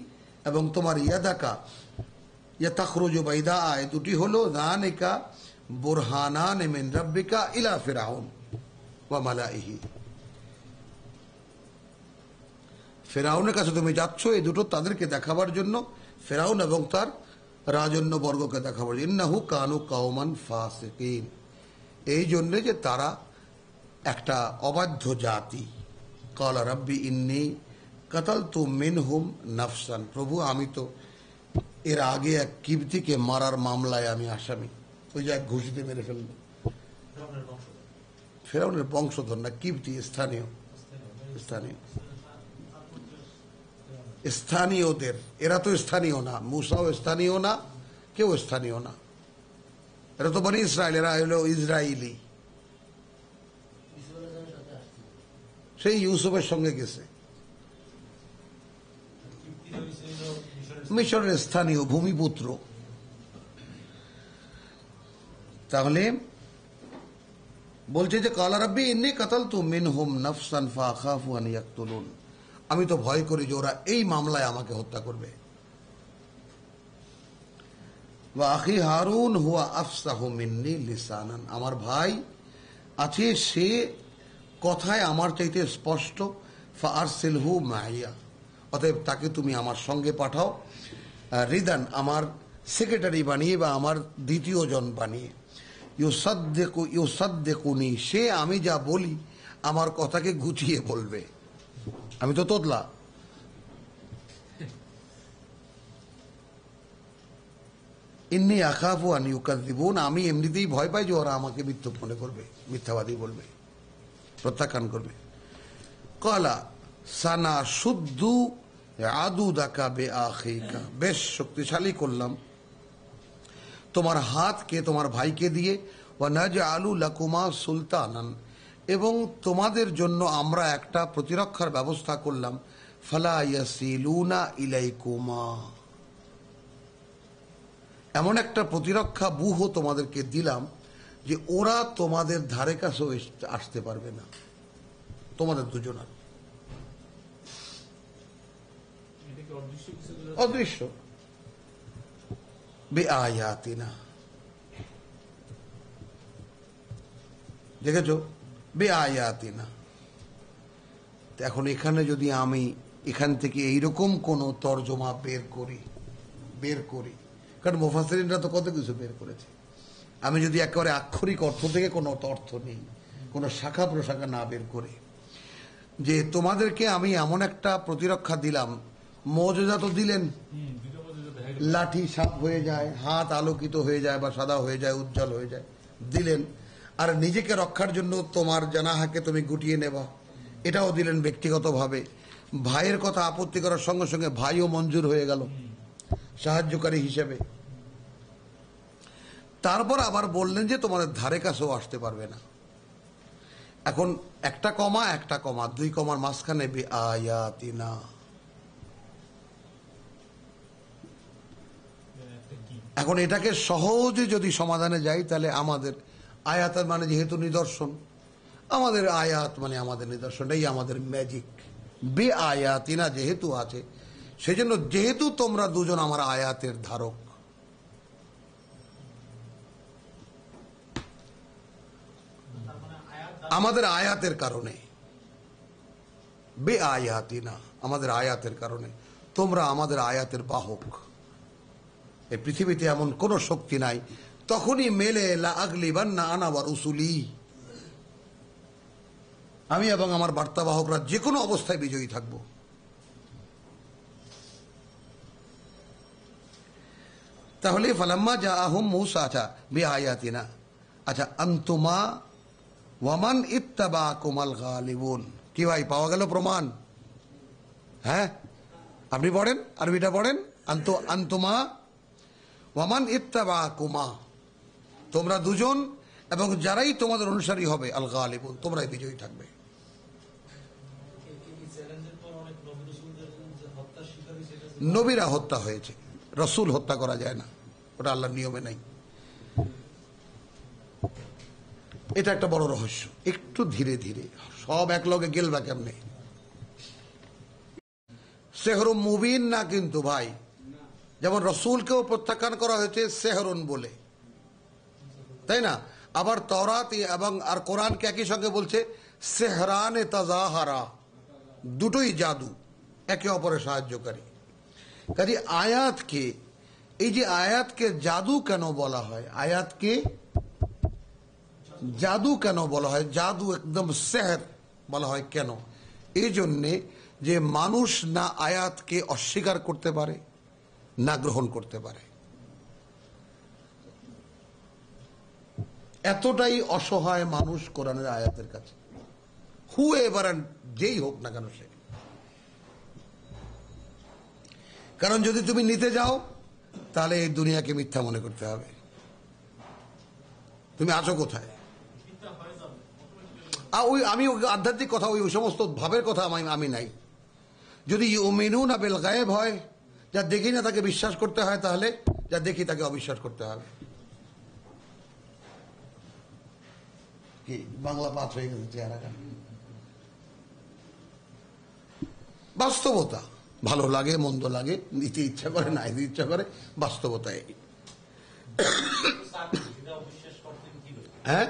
এবং তোমার ইয়াদাকা ইয়াতাখরুজু বাইদা, এই দুটি হলো যানিকা বুরহানানে মিন রাব্বিকা ইলা ফিরআউন ওয়া মালাইহি ফেরাউনের কাছে তুমি যাচ্ছ, এই দুটো তাদেরকে দেখাবার জন্য, ফেরাউন এবং তার রাজন্য বর্গকে দেখাবার জন্য। ইন্নাহু কানু কাওমান ফাসিকিন, এই জন্যে যে তারা একটা অবাধ্য জাতি। ক্বালা রাব্বি ইন্নী কাতালতু মিনহুম নাফসান, প্রভু আমি তো এর আগে এক কিবতীকে মারার মামলায় আমি আসামি। ওই যে এক ঘুষিতে মেরে ফেলল, ফেরাউনের বংশধর না, কিবতী স্থানীয়, স্থানীয়দের, এরা তো স্থানীয় না, মুসাও স্থানীয় না, কেউ স্থানীয় না, এরা তো বনি ইসরায়েল, এরা হলো ইসরায়েলি। সেই ইউসুফের সঙ্গে গেছে, মিশরের স্থানীয় ভূমিপুত্র। তাহলে বলছে যে ক্বালা রাব্বি ইন্নী কাতালতু মিনহুম নাফসান ফাখাফু আন ইয়াকতুলুন, আমি তো ভয় করি যে ওরা এই মামলায় আমাকে হত্যা করবে। ওয়া আখি হারুন হুয়া আফসাহু মিন্নি লিসানান, আমার ভাই আছে সে কথায় আমার চাইতে স্পষ্ট। ফাআরসিলহু মাইয়া, অতএব তাকে তুমি আমার সঙ্গে পাঠাও, রিদান আমার সেক্রেটারি বানিয়ে বা আমার দ্বিতীয় জন বানিয়ে। ইউসাদ্দিকুনি, সে আমি যা বলি আমার কথাকে গুছিয়ে বলবে, আমি তো তোতলা। ইন্নী আখাফু আন ইউকাযযিবুন, আমি এমনিতেই ভয় পাই যে ওরা আমাকে মিথ্যুক মনে করবে, মিথ্যাবাদী বলবে, প্রত্যাখ্যান করবে। ক্বালা সানা শুদ্ধু আদুদাকা বিআখিকা, বেশ শক্তিশালী করলাম তোমার হাতকে তোমার ভাইকে দিয়ে। ওয়া নাজআলু লাকুমা সুলতানান, এবং তোমাদের জন্য আমরা একটা প্রতিরক্ষার ব্যবস্থা করলাম। ফালা ইয়াসিলুনা ইলাইকুমা, এমন একটা প্রতিরক্ষা ব্যূহ তোমাদেরকে দিলাম যে ওরা তোমাদের ধারে কাছেও আসতে পারবে না, তোমাদের দুজনের। অদৃশ্য বিআয়াতিনা, দেখেছো বিআয়াতিনা। এখন এখানে যদি আমি এখান থেকে এইরকম কোন তর্জমা বের করি, কারণ মুফাসসিরিনরা তো কত কিছু বের করেছে, আমি যদি একেবারে আক্ষরিক অর্থ থেকে কোনো অর্থ নেই, কোনো শাখা প্রশাখা না বের করে, যে তোমাদেরকে আমি এমন একটা প্রতিরক্ষা দিলাম, মুজিজা তো দিলেন, লাঠি সাপ হয়ে যায়, হাত আলোকিত হয়ে যায় বা সাদা হয়ে যায়, উজ্জ্বল হয়ে যায়, দিলেন। আর নিজেকে রক্ষার জন্য তোমার জানাহাকে তুমি গুটিয়ে নেবা, এটাও দিলেন ব্যক্তিগতভাবে। ভাইয়ের কথা আপত্তি করার সঙ্গে সঙ্গে ভাইও মঞ্জুর হয়ে গেল সাহায্যকারী হিসেবে। তারপর আবার বললেন যে তোমাদের ধারে কাছেও আসতে পারবে না। এখন একটা কমা, দুই কমার মাঝখানে বিআয়াতিনা, এখন এটাকে সহজে যদি সমাধানে যাই তাহলে আমাদের আয়াত মানে যেহেতু নিদর্শন, আমাদের আয়াত মানে আমাদের নিদর্শন, এই আমাদের ম্যাজিক। বিআয়াতিনা যেহেতু আছে, সেজন্য যেহেতু তোমরা দুজন আমার আয়াতের ধারক, আমাদের আয়াতের কারণে, বিআয়াতিনা আমাদের আয়াতের কারণে তোমরা আমাদের আয়াতের বাহক। এই পৃথিবীতে এমন কোন শক্তি নাই, তখনই মেলে লা আগলিবান্না আনা ওয়া রুসুলি, আমি এবং আমার বার্তাবাহকরা যে কোনো অবস্থায় বিজয়ী থাকব। তাহলে ফালাম্মা জাআহুম মূসা, আচ্ছা বিআয়াতিনা, আচ্ছা আনতুমা ওয়ামান ইত্তাবাকুমাল গালিবুন, কি ভাই পাওয়া গেল প্রমাণ? হ্যাঁ, আপনি পড়েন, আরবিটা পড়েন। আনতুমা ওয়ামান ইত্তাবাকুমা, তোমরা দুজন এবং যারাই তোমাদের অনুসারী হবে, আল গালিবুন, তোমরাই বিজয়ী থাকবে। নবীরা হত্যা হয়েছে, রসুল হত্যা করা যায় না, ওটা আল্লাহর নিয়মে নাই। এটা একটা বড় রহস্য, একটু ধীরে ধীরে সব একলগে গেলবা কেমনে। সেহরুম মুবিন না কিন্তু ভাই, যেমন রসুলকেও প্রত্যাখ্যান করা হয়েছে সেহরুন বলে, তাই না? আবার তওরাত এবং আর কোরআনকে একই সঙ্গে বলছে সেহরানে তাজাহারা, দুটোই জাদু। একে অপরের সাহায্যকারী। কাজে আয়াতকে, এই যে আয়াতকে জাদু কেন বলা হয়, আয়াতকে জাদু কেন বলা হয়, জাদু একদম সেহর বলা হয় কেন? এই জন্যে যে মানুষ না আয়াতকে অস্বীকার করতে পারে না গ্রহণ করতে পারে, এতটাই অসহায় মানুষ কোরআনের আয়াতের কাছে, হু এবার যেই হোক না কেন সে। কারণ যদি তুমি নিতে যাও তাহলে এই দুনিয়াকে মিথ্যা মনে করতে হবে। তুমি আছো কোথায়? আমি আধ্যাত্মিক কথা, ওই সমস্ত ভাবের কথা আমি নাই। যদি ইউমিনুনা বিল গায়েব হয়, যা দেখি না তাকে বিশ্বাস করতে হয়, তাহলে যা দেখি তাকে অবিশ্বাস করতে হবে। কি বাংলা পাঠ হয়ে গেছে চেহারাটা। বাস্তবতা, ভালো লাগে মন্দ লাগে, নিতে ইচ্ছা করে না নিতে ইচ্ছা করে, বাস্তবতা এই। হ্যাঁ,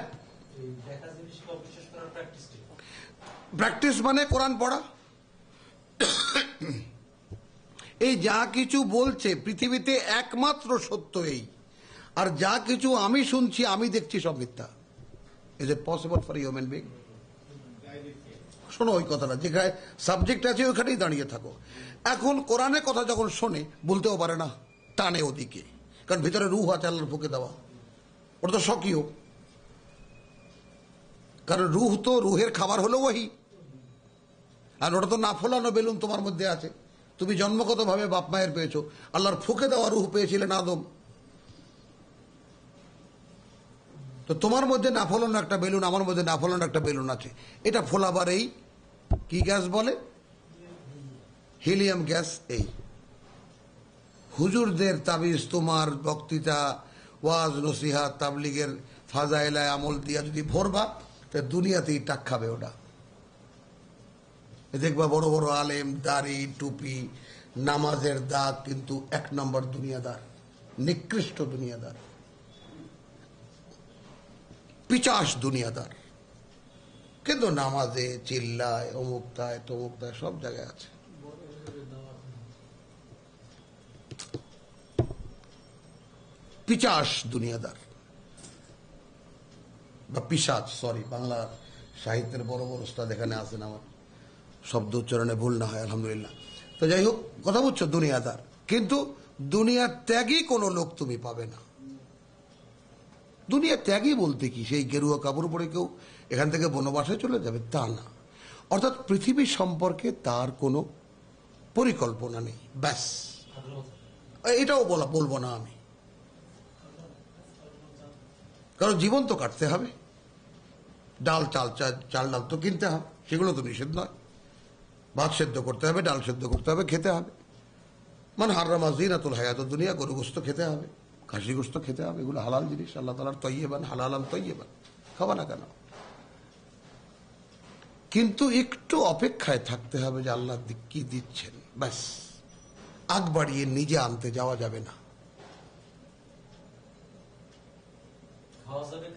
প্র্যাকটিস মানে কোরআন পড়া। এই যা কিছু বলছে পৃথিবীতে একমাত্র সত্য এই, আর যা কিছু আমি শুনছি আমি দেখছি সব মিথ্যা। Is it possible for human being? শোনো ওই কথাটা, যেখানে সাবজেক্ট আছে ওইখানেই দাঁড়িয়ে থাকো। এখন কোরআনের কথা যখন শোনে বলতেও পারে না, টানে ওদিকে, কারণ ভিতরে রুহ আছে আল্লাহর ফুঁকে দেওয়া, ওটা তো স্বকীয়। কারণ রুহ তো, রুহের খাবার হলো ওহী, আর ওটা তো না ফোলানো বেলুন তোমার মধ্যে আছে। তুমি জন্মগত ভাবে বাপ মায়ের পেয়েছো, আল্লাহর ফুঁকে দেওয়া রুহ পেয়েছিলেন আদম। তো তোমার মধ্যে না ফোলানো একটা বেলুন, আমার মধ্যে না ফোলানো একটা বেলুন আছে। এটা ফোলাবার এই কি গ্যাস বলে? Helium gas. এই হুজুরদের তাবিজ, তোমার বক্তৃতা, ওয়াজ নসিহত, তাবলিগের ফাজাইলায় আমল দিয়া যদি ভরবা, তা দুনিয়াতেই টাক খাবে ওটা। দেখবা বড় বড় আলেম, দাড়ি, টুপি, নামাজের দাগ, কিন্তু এক নম্বর দুনিয়াদার, নিকৃষ্ট দুনিয়াদার, পিচাস দুনিয়াদার, কিন্তু নামাজে চিল্লায়, অমুকতায় তমুকতায়, সব জায়গায় আছে। পিচাস দুনিয়াদার বা পিশাচ, সরি, বাংলা সাহিত্যের বড় বড় ওস্তাদ এখানে আছেন, আমার শব্দ উচ্চারণে ভুল না হয় আলহামদুলিল্লাহ। তো যাই হোক, কথা বুঝছো, দুনিয়াদার। কিন্তু দুনিয়ার ত্যাগী কোনো লোক তুমি পাবে না। দুনিয়া ত্যাগী বলতে কি সেই গেরুয়া কাপড় পরে কেউ এখান থেকে বনবাসে চলে যাবে, তা না। অর্থাৎ পৃথিবী সম্পর্কে তার কোনো পরিকল্পনা নেই, ব্যাস। এটাও বলবো না আমি, কারণ জীবন তো কাটতে হবে, ডাল চাল ডাল তো কিনতে হবে, সেগুলো তো নিষেধ নয়। ভাত সেদ্ধ করতে হবে, ডাল সেদ্ধ করতে হবে, খেতে হবে। মানে হাররামা যিনাতুল হায়াতুদ দুনিয়া, গরু গোস্ত খেতে হবে, খাসি গোস্ত খেতে হবে, এগুলো হালাল জিনিস, আল্লাহ তাআলার তয়্যিবান, হালালান তয়্যিবান, খাবা না কেন? কিন্তু একটু অপেক্ষায় থাকতে হবে যে আল্লাহ কি দিচ্ছেন, ব্যাস। আগ বাড়িয়ে নিজে আনতে যাওয়া যাবে না।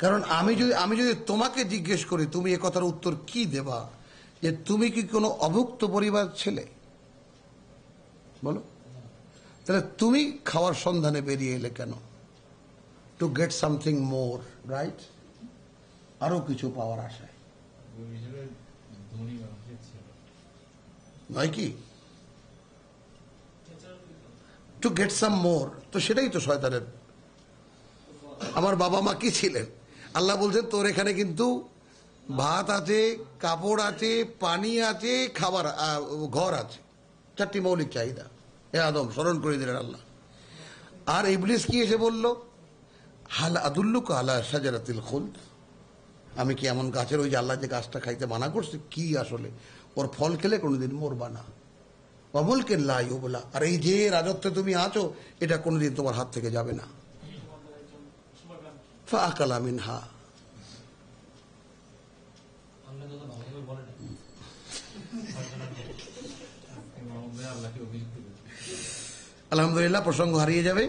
কারণ আমি যদি তোমাকে জিজ্ঞেস করি, তুমি এ কথার উত্তর কি দেবা, যে তুমি কি কোনো অভুক্ত পরিবার ছেলে? বলো, তাহলে তুমি খাওয়ার সন্ধানে বেরিয়ে এলে কেন? To get something more, right? আরো কিছু পাওয়ার আশায়, নয় কি? টু গেট সাম মোর, তো সেটাই তো শয়তানের। আমার বাবা মা কি ছিলেন? আল্লাহ বলছেন তোর এখানে কিন্তু ভাত আছে, কাপড় আছে, পানি আছে, খাবার, ঘর আছে, চারটি মৌলিক চাহিদা। এ আদম স্মরণ করে দিলেন আল্লাহ। আর ইবলিস কি এসে বলল, হাল আদুল্লুকা আলা শাজারাতিল খুলদ, আমি কি এমন গাছের, ওই যে আল্লাহ যে গাছটা খাইতে মানা করছে, কি আসলে ওর ফল খেলে কোনোদিন মরবা না, অমলকে লা ইউবলা, আর এই যে রাজত্বে তুমি আছো এটা কোনোদিন তোমার হাত থেকে যাবে না। ফাআকালা মিনহা, আলহামদুলিল্লাহ, প্রসঙ্গ হারিয়ে যাবে।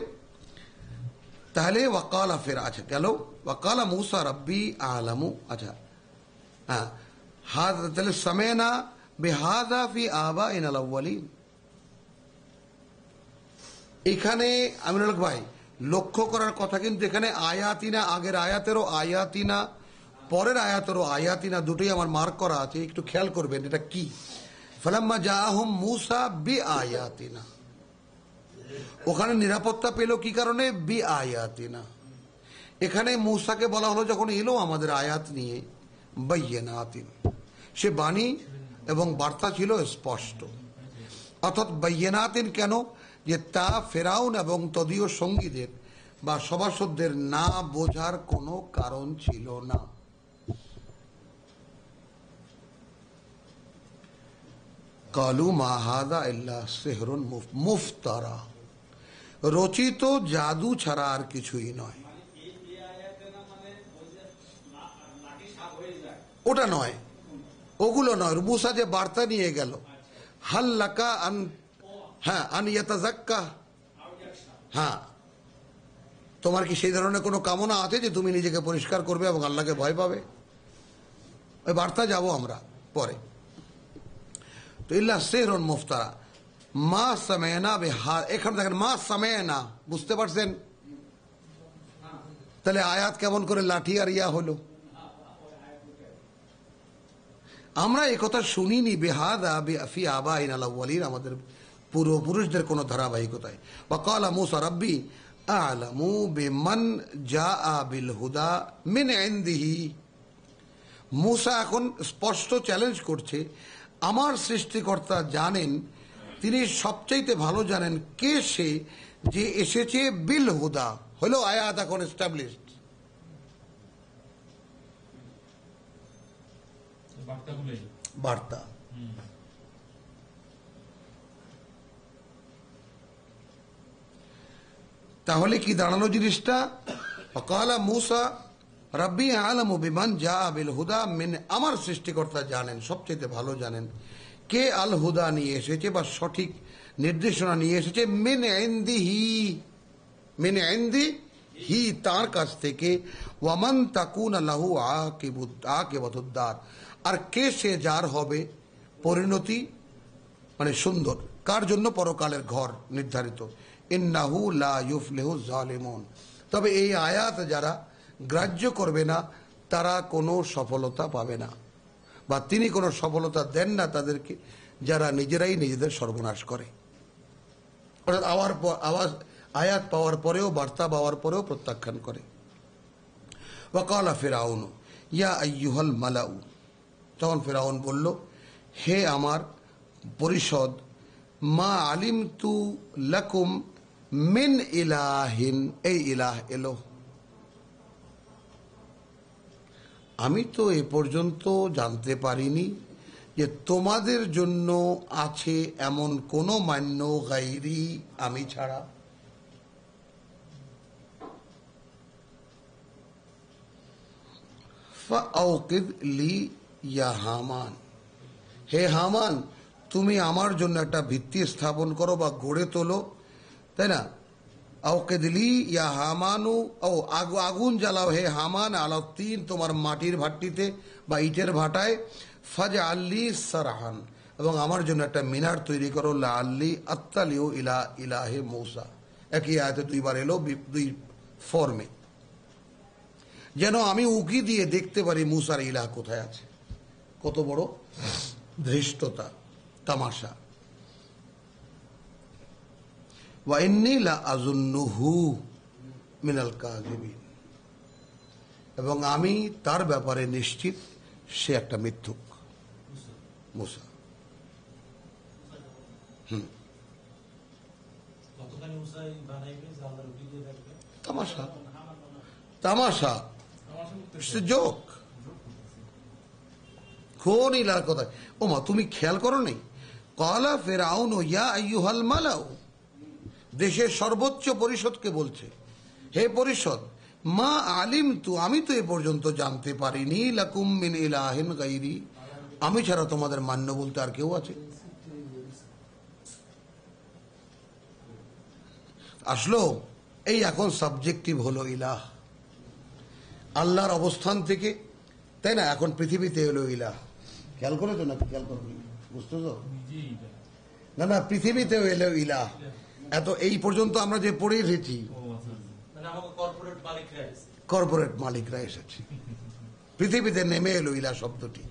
তাহলে ওয়াকালা, ফের আছে গেল, ওয়াকালা মূসা রব্বি আলামু। আচ্ছা, হ্যাঁ, তাহলে সামেনা বিহাযা ফি আবাইনাল আউয়ালিন, এখানে আমিনুল হক ভাই লক্ষ্য করার কথা, কিন্তু এখানে আয়াতিনা, আগের আয়াতেরও আয়াতিনা, পরের আয়াতেরও আয়াতিনা, দুটোই আমার মার্ক করা আছে, একটু খেয়াল করবেন এটা কি। ফালাম্মা জাআহুম মূসা বিআয়াতিনা, ওখানে নিরাপত্তা পেল কি কারণে? বিআয়াতিনা। এখানে মূসাকে বলা হলো যখন এলো আমাদের আয়াত নিয়ে, বাইয়িনাতিন, সে বাণী এবং বার্তা ছিল স্পষ্ট। অর্থাৎ বাইয়িনাতিন কেন? যে তা ফেরাউন এবং তদীয় সঙ্গীদের বা সভাসদদের না বোঝার কোনো কারণ ছিল না। কালু মা হাযা ইল্লা সিহরুন মুফতারা, রচিত জাদু ছাড়া আর কিছুই নয়। ওটা নয়, ওগুলো নয়। মূসা যে বার্তা নিয়ে গেল, হাল্লাকা আন, হ্যাঁ, আন ইয়াতাযাক্কা, হ্যাঁ, তোমার কি সেই ধরনের কোনো কামনা আছে যে তুমি নিজেকে পরিষ্কার করবে এবং আল্লাহকে ভয় পাবে? ওই বার্তা যাব আমরা পরে। তো ইল্লা সিহরুন মুফতারা মা সামায়না বিহা, এখানে দেখেন মা সামায়না, বুঝতে পারছেন? তাহলে আয়াত কেমন করে লাঠি আর ইয়া হলো? আমরা এই কথা শুনিনি বেহাদা ফি আবাইনা আল-আউয়ালিন, আমাদের পূর্বপুরুষদের কোন ধারাবাহিকতায়। ওয়া ক্বালা মূসা রাব্বি আ'লামু বিমান জাআ বিল হুদা মিন ইনদিহি। মূসা এখন স্পষ্ট চ্যালেঞ্জ করছে, আমার সৃষ্টিকর্তা জানেন, তিনি সবচাইতে ভালো জানেন কে সে যে এসেছে বিল হুদা, হলো আয়াত এখন এস্টাবলিশড। বার্তা। তাহলে কি দাঁড়ালো জিনিসটা? ফাকালা মূসা রাব্বি আ'লামু বিমান জাআ বিল হুদা মিন, আমার সৃষ্টিকর্তা জানেন, সবচেয়ে ভালো জানেন কে আল হুদা নিয়ে এসেছে বা সঠিক নির্দেশনা নিয়ে এসেছে। মিন ইনদিহি, মিন ইনদিহি, তার কাছ থেকে। ওয়ামান তাকুনা লাহু আকিবাতুদ দার, আর কে সে যার হবে পরিণতি, মানে সুন্দর, কার জন্য? পরকালের ঘর নির্ধারিত। ইন্নাহু লা ইউফলিহু যালিমুন, তবে এই আয়াত যারা গ্রাহ্য করবে না তারা কোনো সফলতা পাবে না, বা তিনি কোনো সফলতা দেন না তাদেরকে যারা নিজেরাই নিজেদের সর্বনাশ করে। অর্থাৎ আয়াত পাওয়ার পরেও, বার্তা পাওয়ার পরেও প্রত্যাখ্যান করে। ওয়াকালা ফিরআউন ইয়া আইয়ুহাল মালাউ, তখন ফিরআউন বলল, হে আমার পরিষদ, মা আলিমতু লাকুম মিন ইলাহিন, এই ইলাহ এলো, আমি তো এ পর্যন্ত জানতে পারিনি যে তোমাদের জন্য আছে এমন কোন মান্য গায়রি আমি ছাড়া। ফাআউকিদ লি ইয়া হামান, হে হামান, তুমি আমার জন্য একটা ভিত্তি স্থাপন করো বা গড়ে তোলো, তাই না? আউকিদ লি ইয়া হামানু, ও আগুন জ্বালাও হে হামান, আলা তিন, তোমার মাটির ভাট্টিতে বা ইটের ভাটায়। ফাজআল লি সারহান, এবং আমার জন্য একটা মিনার তৈরি করো, লাআল্লি আত্তালিউ ইলা ইলাহি মূসা। একই আয়াতে দুইবার এলো, দুই ফর্মে, যেন আমি উকি দিয়ে দেখতে পারি মূসার ইলাহ কোথায় আছে। কত বড় ধৃষ্টতা, তামাশা। ওয়া ইন্নী লা আযুন্নুহু মিনাল কাযিবিন, এবং আমি তার ব্যাপারে নিশ্চিত সে একটা মিথ্যুক। মূসা তামাশা, তামাশা, জোক, কোন ইলার কথা? ও মা, তুমি খেয়াল করো নাই? ক্বালা ফিরআউন ইয়া আইয়ুহাল মালাউ, দেশের সর্বোচ্চ পরিষদকে বলছে, হে পরিষদ, মা আলিমতু, আমি তো এ পর্যন্ত জানতে পারিনি, লাকুম মিন ইলাহিন গায়রি, আমি ছাড়া তোমাদের মান্য বলতে আর কেউ আছে। আসলো এই এখন সাবজেক্টিভ হলো ইলাহ, আল্লাহর অবস্থান থেকে, তাই না? এখন পৃথিবীতে এলো ইলাহ। খেয়াল করেছো নাকি? খেয়াল করো, বুঝতেছো না? না, পৃথিবীতেও এলো ইলাহ, এত এই পর্যন্ত আমরা যে পড়ে এসেছি, কর্পোরেট মালিকরা এসেছে, পৃথিবীতে নেমে এলো ইলা শব্দটি।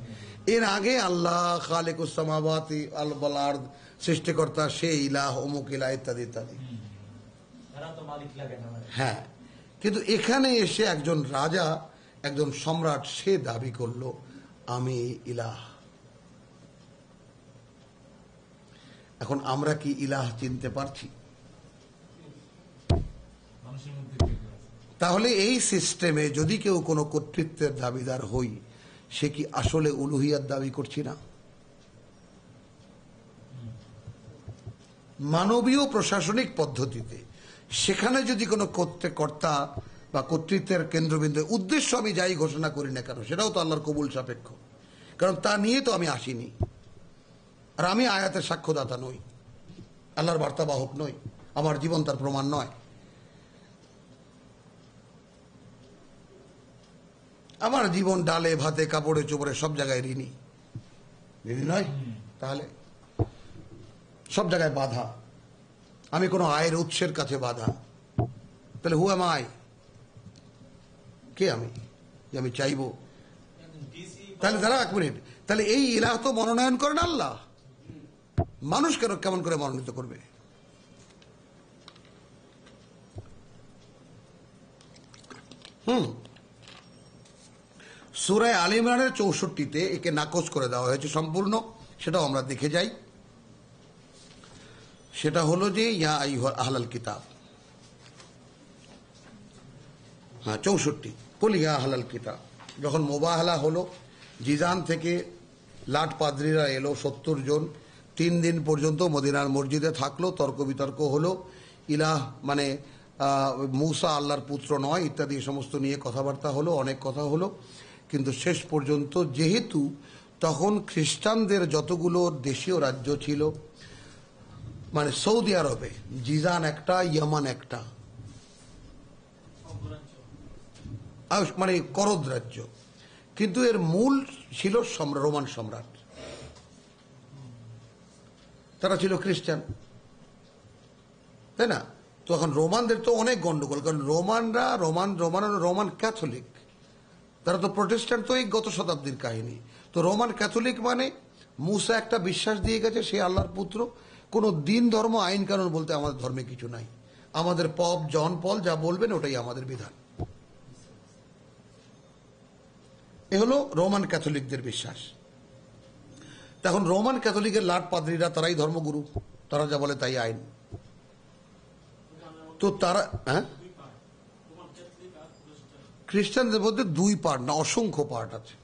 এর আগে আল্লাহ খালিকুস সামাওয়াতি ওয়াল আরদ, সৃষ্টিকর্তা, সে ইলাহ, অমুক ইলাহ, ইত্যাদি ইত্যাদি। হ্যাঁ, কিন্তু এখানে এসে একজন রাজা, একজন সম্রাট, সে দাবি করলো আমি ইলাহ। এখন আমরা কি ইলাহ চিনতে পারছি? তাহলে এই সিস্টেমে যদি কেউ কোনো কর্তৃত্বের দাবিদার হই, সে কি আসলে উলুহিয়াত দাবি করছি না? মানবীয় প্রশাসনিক পদ্ধতিতে সেখানে যদি কোনো কর্তা বা কর্তৃত্বের কেন্দ্রবিন্দু উদ্দেশ্য আমি যাই ঘোষণা করি না কেন, সেটাও তো আল্লাহর কবুল সাপেক্ষ, কারণ তা নিয়ে তো আমি আসিনি। আর আমি আয়াতের সাক্ষ্যদাতা নই, আল্লাহর বার্তাবাহক নই, আমার জীবন তার প্রমাণ নয়। আমার জীবন ডালে ভাতে কাপড়ে চোপড়ে সব জায়গায় ঋণী নয়, তাহলে সব জায়গায় বাধা, আমি কোনো আয়ের উৎসের কাছে বাধা। তাহলে হু এম আই, কে আমি যে আমি চাইবো? তাহলে দাঁড়া এক মিনিট, তাহলে এই ইলাহ তো মনোনয়ন করেন আল্লাহ, মানুষ কেন কেমন করে মনোনীত করবে? সূরা আলে ইমরানের 64-তে একে নাকচ করে দেওয়া হয়েছে সম্পূর্ণ, সেটাও আমরা দেখে যাই। সেটা হলো যে ইয়া আইয়ুহা আহলাল কিতাব, হ্যাঁ 64, কুল ইয়া আহলাল কিতাব। যখন মোবাহলা হলো, জিজান থেকে লাট পাদ্রীরা এলো 70 জন, 3 দিন পর্যন্ত মদিনার মসজিদে থাকলো, তর্ক বিতর্ক হলো, ইলাহ মানে মূসা আল্লাহর পুত্র নয় ইত্যাদি সমস্ত নিয়ে কথাবার্তা হলো, অনেক কথা হলো। কিন্তু শেষ পর্যন্ত যেহেতু তখন খ্রিস্টানদের যতগুলো দেশীয় রাজ্য ছিল, মানে সৌদি আরবে জিজান একটা, ইয়ামান একটা, মানে করদ রাজ্য, কিন্তু এর মূল ছিল রোমান সম্রাট, তারা ছিল খ্রিস্টান, তাই না? তো এখন রোমানদের তো অনেক গন্ডগোল, কারণ রোমান ক্যাথলিক, তারা তো প্রোটেস্ট্যান্ট, তো এই গত শতাব্দীর কাহিনী। তো রোমান ক্যাথলিক মানে মূসা একটা বিশ্বাস দিয়ে গেছে সে আল্লাহর পুত্র, কোনো দিন ধর্ম আইন কানুন বলতে আমাদের ধর্মে কিছু নাই, আমাদের পপ জন পল যা বলবেন ওটাই আমাদের বিধান। এ হলো রোমান ক্যাথলিকদের বিশ্বাস। তখন রোমান ক্যাথলিকের লাট পাদ্রীরা তারাই ধর্মগুরু, তারা যা বলে তাই আইন। তো তারা খ্রিস্টানদের মধ্যে 2 পার্ট না, অসংখ্য পার্ট আছে,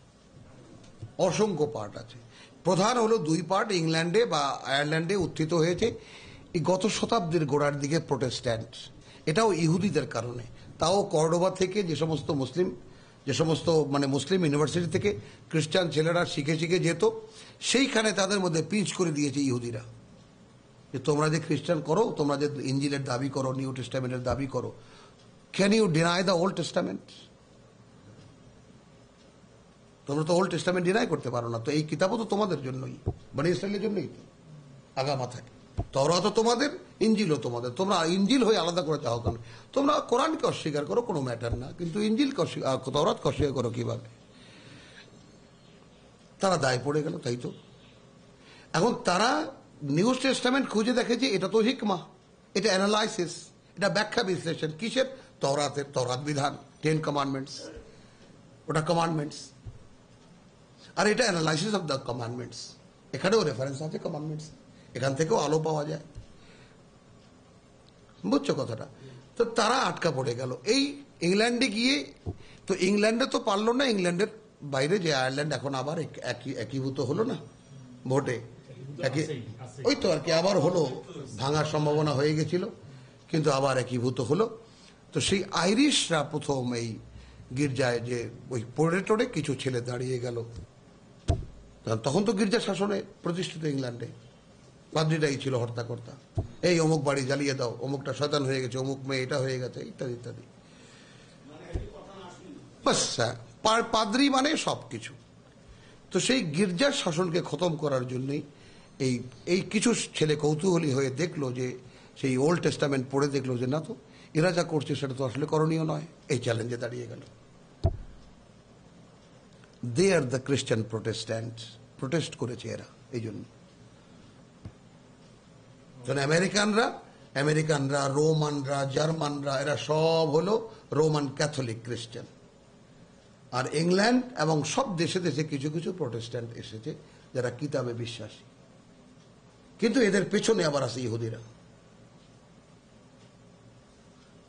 অসংখ্য পার্ট আছে। প্রধান হলো 2 পার্ট, ইংল্যান্ডে বা আয়ারল্যান্ডে উত্থিত হয়েছে এই গত শতাব্দীর গোড়ার দিকে প্রোটেস্ট্যান্ট, এটাও ইহুদিদের কারণে। তাও কর্ডোবা থেকে যে সমস্ত মুসলিম ইউনিভার্সিটি থেকে খ্রিস্টান ছেলেরা শিখে যেত, সেইখানে তাদের মধ্যে পিঞ্চ করে দিয়েছে ইহুদিরা যে তোমরা যে খ্রিস্টান করো, তোমরা যে ইঞ্জিলের দাবি করো, নিউ টেস্টামেন্টের দাবি করো, can you deny the old testament? তোমরা তো ওল্ড টেস্টামেন্ট ডিনাই করতে পারো না, তো এই কিতাবও তো তোমাদের জন্যই, বনি ইসরায়েলের জন্যই তো আগা মাথায়। তওরাত তো তোমাদের, ইঞ্জিলও তোমাদের, তোমরা ইঞ্জিল হয়ে আলাদা করে চাও কেন? তোমরা কোরআনকে অস্বীকার করো, কোনো ম্যাটার না, কিন্তু তওরাতকে অস্বীকার করো কিভাবে? তারা দায় পড়ে গেল, তাই তো। এখন তারা নিউ টেস্টামেন্ট খুঁজে দেখেছে এটা তো হিকমা, এটা অ্যানালাইসিস, এটা ব্যাখ্যা বিশ্লেষণ কিসের? তওরাতের, তওরাত বিধান 10 কমান্ডমেন্টস, ওটা কমান্ডমেন্টস, আর এটা অ্যানালাইসিস অফ দ্য কমান্ডমেন্টস, এখানেও রেফারেন্স আছে কমান্ডমেন্টস, এখান থেকেও আলো পাওয়া যায়, বুঝছো কথাটা? তো তারা আটকা পড়ে গেল এই ইংল্যান্ডে গিয়ে। তো ইংল্যান্ডে তো পারলো না, ইংল্যান্ডের বাইরে যে আয়ারল্যান্ড এখন আবার একীভূত হলো না ভোটে, ওই তো আর কি আবার হলো, ভাঙার সম্ভাবনা হয়ে গেছিল কিন্তু আবার একীভূত হলো। তো সেই আইরিশরা প্রথম এই গির্জায় যে ওই পড়ে টড়ে কিছু ছেলে দাঁড়িয়ে গেল, তখন তো গির্জা শাসনে প্রতিষ্ঠিত ইংল্যান্ডে, পাদ্রীরাই ছিল হর্তাকর্তা, এই অমুক বাড়ি জ্বালিয়ে দাও, অমুকটা শয়তান হয়ে গেছে, অমুক মেয়ে এটা হয়ে গেছে, ইত্যাদি ইত্যাদি। পাদ্রী মানে সবকিছু। তো সেই গির্জার শাসনকে খতম করার জন্যই এই কিছু ছেলে কৌতূহলী হয়ে দেখলো যে সেই ওল্ড টেস্টামেন্ট পড়ে দেখলো যে না, তো এরা যা করছে সেটা তো আসলে করণীয় নয়। এই চ্যালেঞ্জে দাঁড়িয়ে গেল। দে আর দ্য খ্রিস্টান প্রোটেস্ট্যান্ট, প্রোটেস্ট করেছে এরা। এই জন্য আমেরিকানরা, রোমানরা, জার্মানরা, এরা সব হলো রোমান ক্যাথলিক খ্রিস্টান। আর ইংল্যান্ড এবং সব দেশে দেশে কিছু কিছু প্রোটেস্ট্যান্ট এসেছে যারা কিতাবে বিশ্বাসী, কিন্তু এদের পেছনে আবার আছে ইহুদিরা।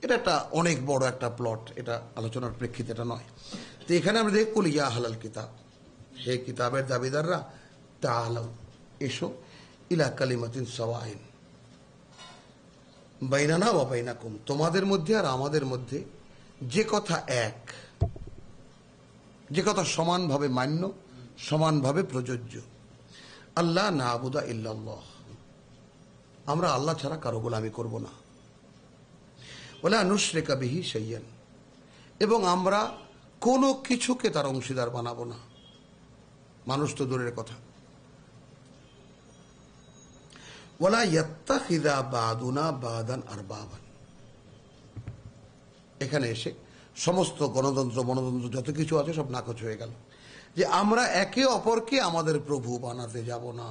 এটা একটা অনেক বড় একটা প্লট, এটা আলোচনার প্রেক্ষিতে এটা নয়। তো এখানে আমরা দেখি কুল ইয়া আহলাল কিতাব, হে কিতাবের দাবিদাররা, তাআলাউ, এসো, ইলা কালিমাতিন সাওয়াইন বাইনানা ওয়া বাইনাকুম, তোমাদের মধ্যে আর আমাদের মধ্যে যে কথা এক, যে কথা সমানভাবে মান্য, সমানভাবে প্রযোজ্য। আল্লাহ না'বুদা ইল্লাল্লাহ, আমরা আল্লাহ ছাড়া কারো গোলামি করব না। ওয়ালা নুশরিকা বিহি শাইয়ান, এবং আমরা কোনো কিছুকে তার অংশীদার বানাবো না। মানুষ তো দূরের কথা। ওয়ালা ইয়াত্তাখিযা বা'দুনা বা'দান আরবাবান, এখানে এসে সমস্ত গণতন্ত্র মনতন্ত্র যত কিছু আছে সব নাকচ হয়ে গেল, যে আমরা একে অপরকে আমাদের প্রভু বানাতে যাব না।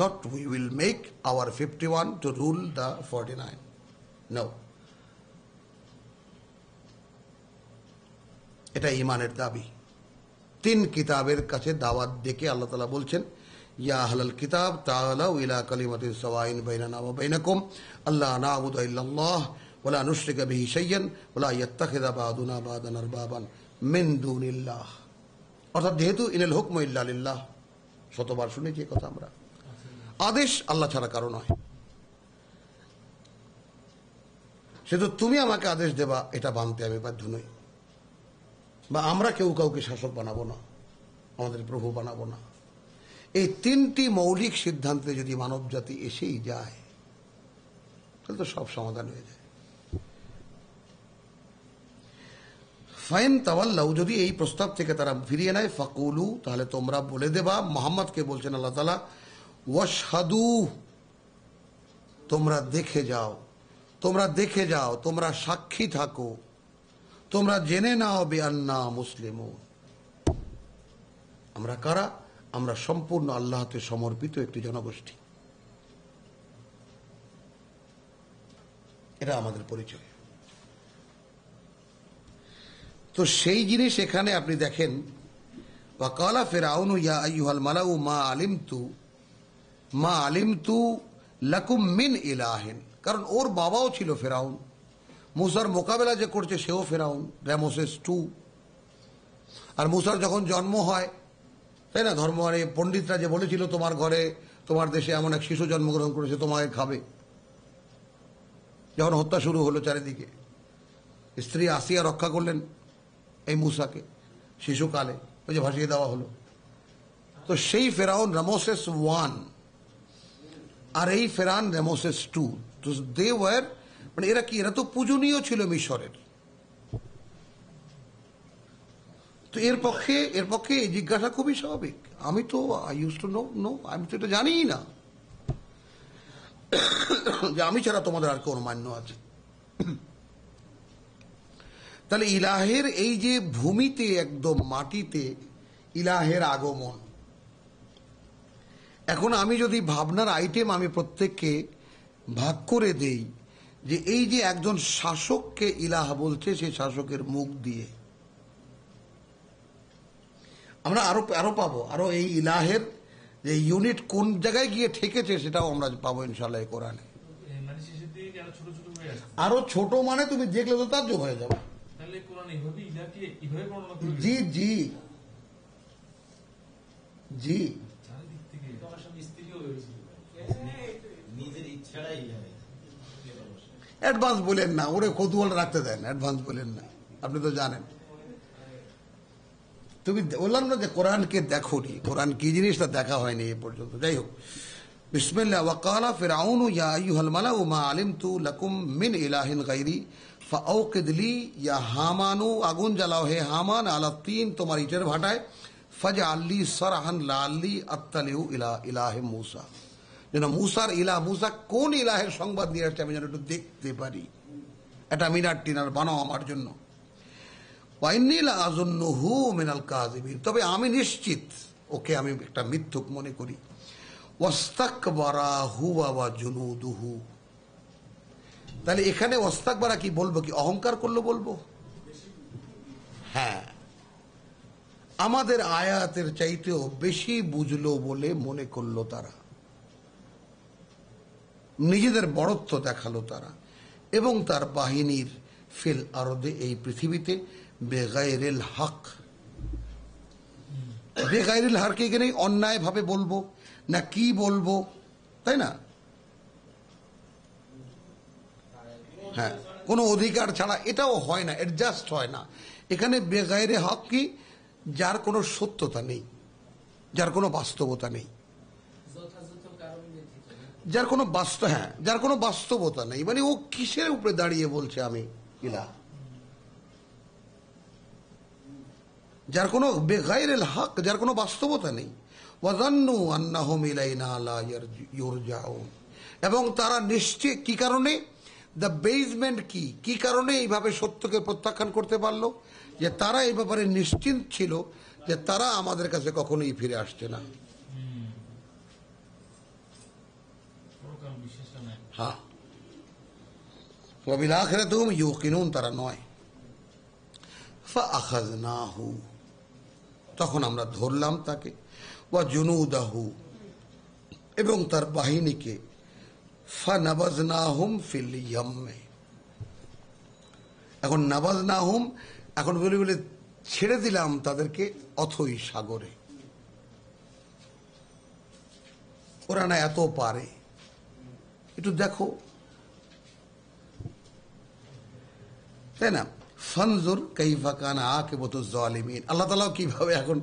Not we will make our 51 to rule the 49. No. এটা ঈমানের দাবি। 3 কিতাবের কাছে দাওয়াত ডেকে আল্লাহ তাআলা বলছেন, ইয়া আহলাল কিতাব তাআলাউ ইলা কালিমাতিন সাওয়াইন বাইনানা ওয়া বাইনাকুম আল্লা না'বুদা ইল্লাল্লাহ ওয়া লা নুশরিকা বিহি শাইয়ান ওয়া লা ইয়াত্তাখিযা বা'দুনা বা'দান আরবাবান মিন দুনিল্লাহ। অর্থাৎ যেহেতু ইনাল হুকমু ইল্লা লিল্লাহ, শতবার শুনেছি এই কথা আমরা, আদেশ আল্লাহ ছাড়া কারো নয়। সেতো তুমি আমাকে আদেশ দেবা এটা মানতে আমি বাধ্য নই, বা আমরা কেউ কাউকে শাসক বানাবো না, আমাদের প্রভু বানাবো না। এই 3টি মৌলিক সিদ্ধান্তে যদি মানব জাতি এসেই যায় তাহলে তো সব সমাধান হয়ে যায়। ফাইন তাওয়াল্লাউ, যদি এই প্রস্তাব থেকে তারা ফিরিয়ে নেয়, ফাকুলু, তাহলে তোমরা বলে দেবা, মোহাম্মদকে বলছেন আল্লাহ তাআলা, ওয়াশহাদু, তোমরা দেখে যাও, তোমরা দেখে যাও, তোমরা সাক্ষী থাকো, তোমরা জেনে নাও বিআন্না মুসলিমুন, আমরা কারা, আমরা সম্পূর্ণ আল্লাহতে সমর্পিত একটি জনগোষ্ঠী। এটা আমাদের পরিচয়। তো সেই জিনিস এখানে আপনি দেখেন, ওয়াকালা ফিরআউনু ইয়া আইয়ুহাল মালাউ মা আলিমতু লাকুম মিন ইলাহিন, কারণ ওর বাবাও ছিল ফিরআউন, মুসার মোকাবেলা যে করছে সেও ফিরআউন, রামসেস 2। আর মুসার যখন জন্ম হয়, তাই না, ধর্মে পণ্ডিতরা যে বলেছিল তোমার ঘরে তোমার দেশে এমন এক শিশু জন্মগ্রহণ করেছে তোমাকে খাবে, যখন হত্যা শুরু হলো চারিদিকে, স্ত্রী আসিয়া রক্ষা করলেন এই মুসাকে শিশুকালে, ওই যে ভাসিয়ে দেওয়া হলো। তো সেই ফেরাউন রামসেস 1 আর এই ফেরান রামসেস 2, তো দে ওয়ার, মানে এরা কি, এরা তো পূজনীয় ছিল মিশরের। তো এর পক্ষে এই জিজ্ঞাসা খুবই স্বাভাবিক। আমি তো আই ইউজ টু নো, আমি তো এটা জানিই না যে আমি ছাড়া তোমাদের আর কোন মান্য আছে। তাহলে ইলাহের এই যে ভূমিতে, একদম মাটিতে ইলাহের আগমন, এখন আমি যদি ভাবনার আইটেম আমি প্রত্যেককে ভাগ করে দেই, যে এই যে একজন শাসককে ইলাহ বলছে, সেই শাসকের মুখ দিয়ে আমরা আরো পাবো, আরো এই ইলাহের যে ইউনিট কোন জায়গায় গিয়ে ঠেকেছে সেটাও আমরা পাবো ইনশাআল্লাহ কোরআনে। আরো ছোট মানে তুমি দেখলে তো তাজ্জব হয়ে যাবে। জি জি জি, অ্যাডভান্স বলেন না, ওরে কৌতূহল রাখতে দেন, অ্যাডভান্স বলেন না, আপনি তো জানেন। তুমি বললাম না যে কোরআনকে দেখোনি, কোরআন কি জিনিসটা দেখা হয়নি এ পর্যন্ত। যাই হোক, বিসমিল্লাহ। ওয়াকালা ফিরআউনু ইয়া আইয়ুহাল মালাউ মা আলিমতু লাকুম মিন ইলাহিন গায়রি ফাআউকিদ লি ইয়া হামানু, আগুন জ্বালাও হে হামান, আলা তিন, তোমার ইটের ভাটায়, ফাজআল্লি সারহান লাআল্লি আত্তালিউ ইলা ইলাহি মূসা, যেন মূসার মূসা কোন ইলাহের সংবাদ নিয়ে আসছে আমি যেন একটু দেখতে পারি, এটা মিনার টিনার বানাও আমার জন্য। ওয়া ইন্নী লাআযুন্নুহু মিনাল কাযিবিন, তবে আমি নিশ্চিত ওকে আমি একটা মিথ্যুক মনে করি। ওয়াস্তাকবারা হুয়া ওয়া জুনুদুহু, তাহলে এখানে ওয়াস্তাকবারা কি বলবো, কি অহংকার করলো বলবো? হ্যাঁ, আমাদের আয়াতের চাইতেও বেশি বুঝলো বলে মনে করলো তারা, নিজেদের বড়ত্ব দেখালো তারা, এবং তার বাহিনীর ফিল আরদে এই পৃথিবীতে বেগাইরিল হক, বেগাইরিল হক এখানে অন্যায় ভাবে বলবো না কি বলবো, তাই না? হ্যাঁ, কোনো অধিকার ছাড়া এটাও হয় না, অ্যাডজাস্ট হয় না। এখানে বেগাইরে হক কি, যার কোনো সত্যতা নেই, যার কোনো বাস্তবতা নেই, যার কোনো যার কোনো বাস্তবতা নেই, মানে ও কিসের উপরে দাঁড়িয়ে বলছে আমি ইলাহ, যার কোনো বেগাইরিল হক, যার কোনো বাস্তবতা নেই। ওয়াযান্নু আন্নাহুম ইলাইনা লা ইউরজাউন, এবং তারা নিশ্চয় কি কারণে, দ্য বেসমেন্ট কি কারণে এইভাবে সত্যকে প্রত্যাখ্যান করতে পারলো, যে তারা এই ব্যাপারে নিশ্চিন্ত ছিল যে তারা আমাদের কাছে কখনোই ফিরে আসছে না। হ্যাঁ, ওয়া বিল আখিরাতি হুম ইউকিনুন, তারা নয়। ফাআখাযনাহু, তখন আমরা ধরলাম তাকে, ওয়া জুনুদাহু, এবং তার বাহিনীকে, ফানাবাযনাহুম ফিল ইয়াম্মি, এখন নাবাযনাহুম, এখন বলে ছেড়ে দিলাম তাদেরকে অথই সাগরে। ওরা না এত পারে, একটু দেখো, তাই না? ফানজুর কাইফা কানা আকিবাতুজ জালিমিন, আল্লাহ তাআলা কিভাবে, এখন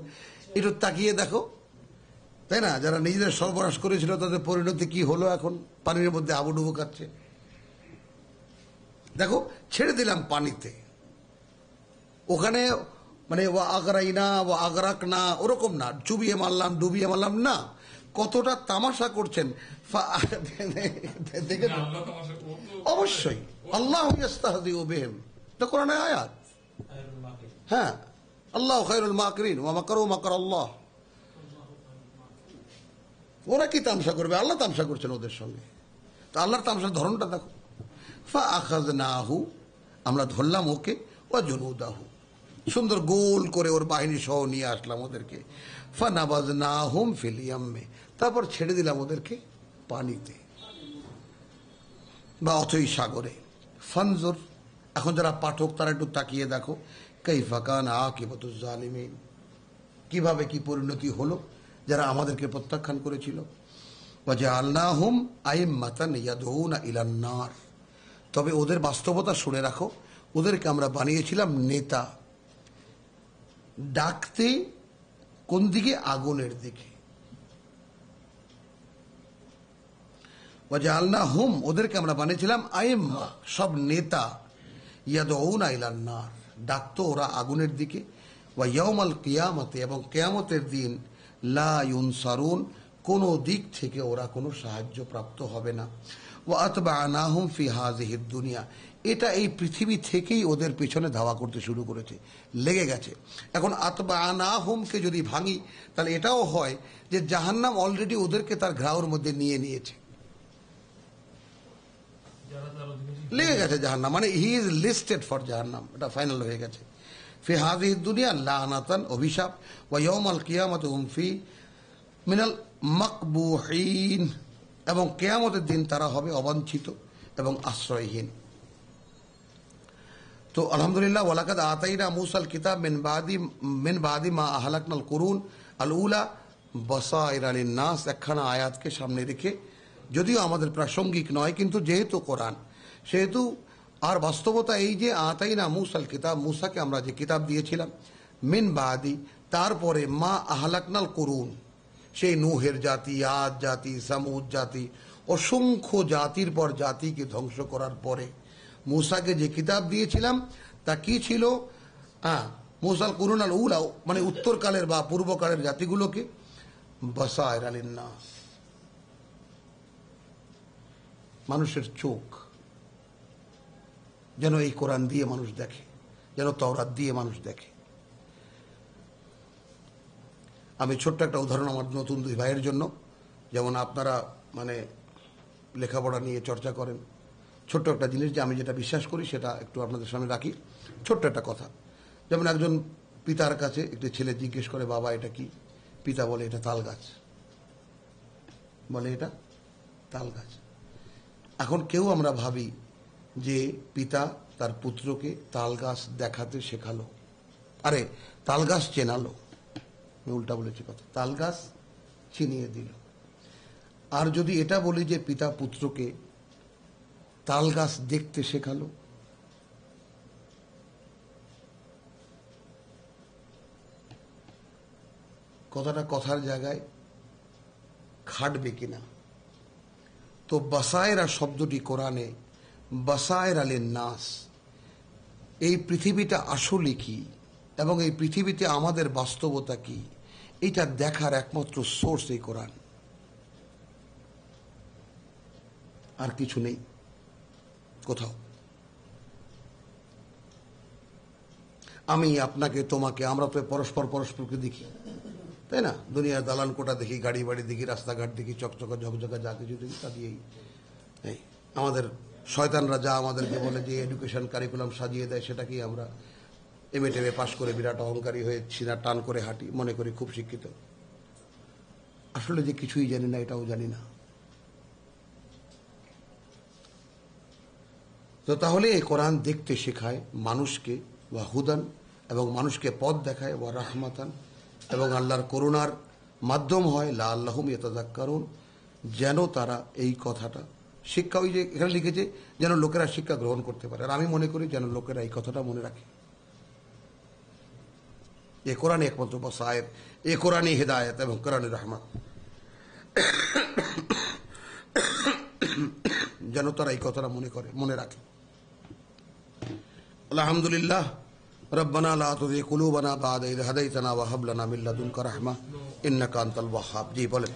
একটু তাকিয়ে দেখো, তাই না? যারা নিজেদের সর্বনাশ করেছিল তাদের পরিণতি কি হলো, এখন পানির মধ্যে আবুডুবু কাটছে। দেখো, ছেড়ে দিলাম পানিতে, ওখানে মানে ওয়া আগরাইনা ওয়া আগরাকনা ওরকম না, ডুবিয়ে মারলাম না, কতটা তামাশা করছেন। দেখে অবশ্যই আল্লাহু ইস্তাহজিউ বিহিম, এটা কোরআনের আয়াত। হ্যাঁ, আল্লাহু খায়রুল মাকিরিন ওয়া মাকারু মাকারাল্লাহ, ওরা কি তামসা করবে, আল্লাহ তামসা করছেন ওদের সঙ্গে। তো আল্লাহর তামসার ধরনটা দেখো। ফাআখাযনাহু, আমরা ধরলাম ওকে, ওয়া জুনুদাহু, সুন্দর গোল করে ওর বাহিনী সহ নিয়ে আসলাম ওদেরকে। ফানাবাযনাহুম ফিল ইয়াম্মি, তারপর ছেড়ে দিলাম ওদেরকে পানিতে বা অথই সাগরে। ফানজুর, এখন যারা পাঠক তারা একটু তাকিয়ে দেখো, কাইফা কানা আকিবাতুজ জালিমিন, কিভাবে কি পরিণতি হলো যারা আমাদেরকে প্রত্যাখ্যান করেছিল। ওয়াজআলনাহুম আইম্মাতান ইয়াদউনা ইলান নার, তবে ওদের বাস্তবতা শুনে রাখো, ওদেরকে আমরা বানিয়েছিলাম নেতা, ডাকতে কোন দিকে, আগুনের দিকে। ওয়াজআলনাহুম, ওদেরকে আমরা বানিয়েছিলাম আইম্মা, সব নেতা, ইয়াদউনা ইলান নার, ডাকতো ওরা আগুনের দিকে। ওয়া ইয়াউমাল কিয়ামতে, এবং কিয়ামতের দিন, লা ইউনসারুন, কোনো দিক থেকে ওরা কোনো সাহায্য প্রাপ্ত হবে না। ওয়া আতবানাহুম ফি হাযিহিদ দুনিয়া, এটা এই পৃথিবী থেকেই ওদের পিছনে ধাওয়া করতে শুরু করেছে, লেগে গেছে। এখন আতবানাহুমকে যদি ভাঙি, তাহলে এটাও হয় যে জাহান্নাম অলরেডি ওদেরকে তার ঘাওর মধ্যে নিয়ে নিয়েছে, লেগে গেছে জাহান্নাম, মানে হি ইজ লিস্টেড ফর জাহান্নাম, এটা ফাইনাল হয়ে গেছে। ফি হাযিহিদ দুনিয়া লানাতান, অভিশাপ। ওয়া ইয়াউমাল কিয়ামাতি হুম ফি মিনাল মাকবুহিন, এবং কিয়ামতের দিন তারা হবে অবাঞ্ছিত এবং আশ্রয়হীন। তো আলহামদুলিল্লাহ, ওয়ালাকাদ আতাইনা মূসাল কিতাব মিন বাদি মা আহলাকনাল কুরুন আল উলা বাসাইরা লিন-নাস, একখানা আয়াতকে সামনে রেখে, যদিও আমাদের প্রাসঙ্গিক নয়, কিন্তু যেহেতু কোরআন, সেহেতু আর বাস্তবতা এই যে আতাইনা মূসাল কিতাব, মূসাকে আমরা যে কিতাব দিয়েছিলাম, মিন বাদি, তারপরে মা আহলাকনাল কুরুন, সেই নূহের জাতি, আদ জাতি, সামুদ জাতি, অসংখ্য জাতির পর জাতিকে ধ্বংস করার পরে মূসাকে যে কিতাব দিয়েছিলাম তা কি ছিল? মুসাল কুরুন আল উলা মানে উত্তরকালের বা পূর্বকালের জাতিগুলোকে বাসায়ের লিন্নাস, মানুষের চোখ যেন এই কোরআন দিয়ে মানুষ দেখে, যেন তাওরাত দিয়ে মানুষ দেখে। আমি ছোট্ট একটা উদাহরণ আমার নতুন দুই ভাইয়ের জন্য, যেমন আপনারা মানে লেখাপড়া নিয়ে চর্চা করেন, ছোট্ট একটা জিনিস যে আমি যেটা বিশ্বাস করি সেটা একটু আপনাদের সামনে রাখি। ছোট্ট একটা কথা, যেমন একজন পিতার কাছে একটি ছেলে জিজ্ঞেস করে, বাবা এটা কি? পিতা বলে এটা তাল গাছ, বলে এটা তাল গাছ। এখন কেউ আমরা ভাবি যে পিতা তার পুত্রকে তাল গাছ দেখাতে শেখালো, আরে তাল গাছ চেনালো, আমি উল্টা বলেছি কথা, তাল গাছ চিনিয়ে দিল। আর যদি এটা বলি যে পিতা পুত্রকে তাল গাছ দেখতে শেখালো, কথাটা কথার জায়গায় খাটবে কিনা? তো বাসায়েরা শব্দটি কোরআনে বাসায়ের আলিন নাস, এই পৃথিবীটা আসলে কি এবং এই পৃথিবীতে আমাদের বাস্তবতা কি, এটা দেখার একমাত্র সোর্স এই কোরআন, আর কিছু নেই কোথাও। আমি আপনাকে তোমাকে, আমরা তো পরস্পরকে দেখি, তাই না? দুনিয়ার দালান কোটা দেখি, গাড়ি বাড়ি দেখি, রাস্তাঘাট দেখি, চকচকা ঝকঝকা যা কিছু দেখি তা দিয়েই আমাদের শয়তানরা যা আমাদেরকে বলে যে এডুকেশন কারিকুলাম সাজিয়ে দেয়, সেটাকেই আমরা এমএ পাশ করে বিরাট অহংকারী হয়ে সিনা টান করে হাঁটি, মনে করি খুব শিক্ষিত। আসলে যে কিছুই জানি না এটাও জানি না। তো তাহলে এই কোরআন দেখতে শেখায় মানুষকে ওয়া হুদান, এবং মানুষকে পথ দেখায় ওয়া রাহমাতান, এবং আল্লাহর করুণার মাধ্যম হয় লা আল্লাহুম ইয়াতাযাক্কারুন, যেন তারা এই কথাটা শিক্ষা, ওই যে এখানে লিখেছে যেন লোকেরা শিক্ষা গ্রহণ করতে পারে। আর আমি মনে করি যেন লোকেরা এই কথাটা মনে রাখে। এ কোরআনই একমাত্র বাসায়ের, এ কোরআনই হিদায়াত এবং কোরআনের রহমত, যেন তারা এই কথাটা মনে রাখে। আলহামদুলিল্লাহ, রব্বানা লা তুযিগ কুলুবানা বা'দা ইয হাদাইতানা ওয়া হাব লানা মিন লাদুনকা রাহমা ইন্নাকা আনতাল ওয়াহ্হাব। জি বলেন।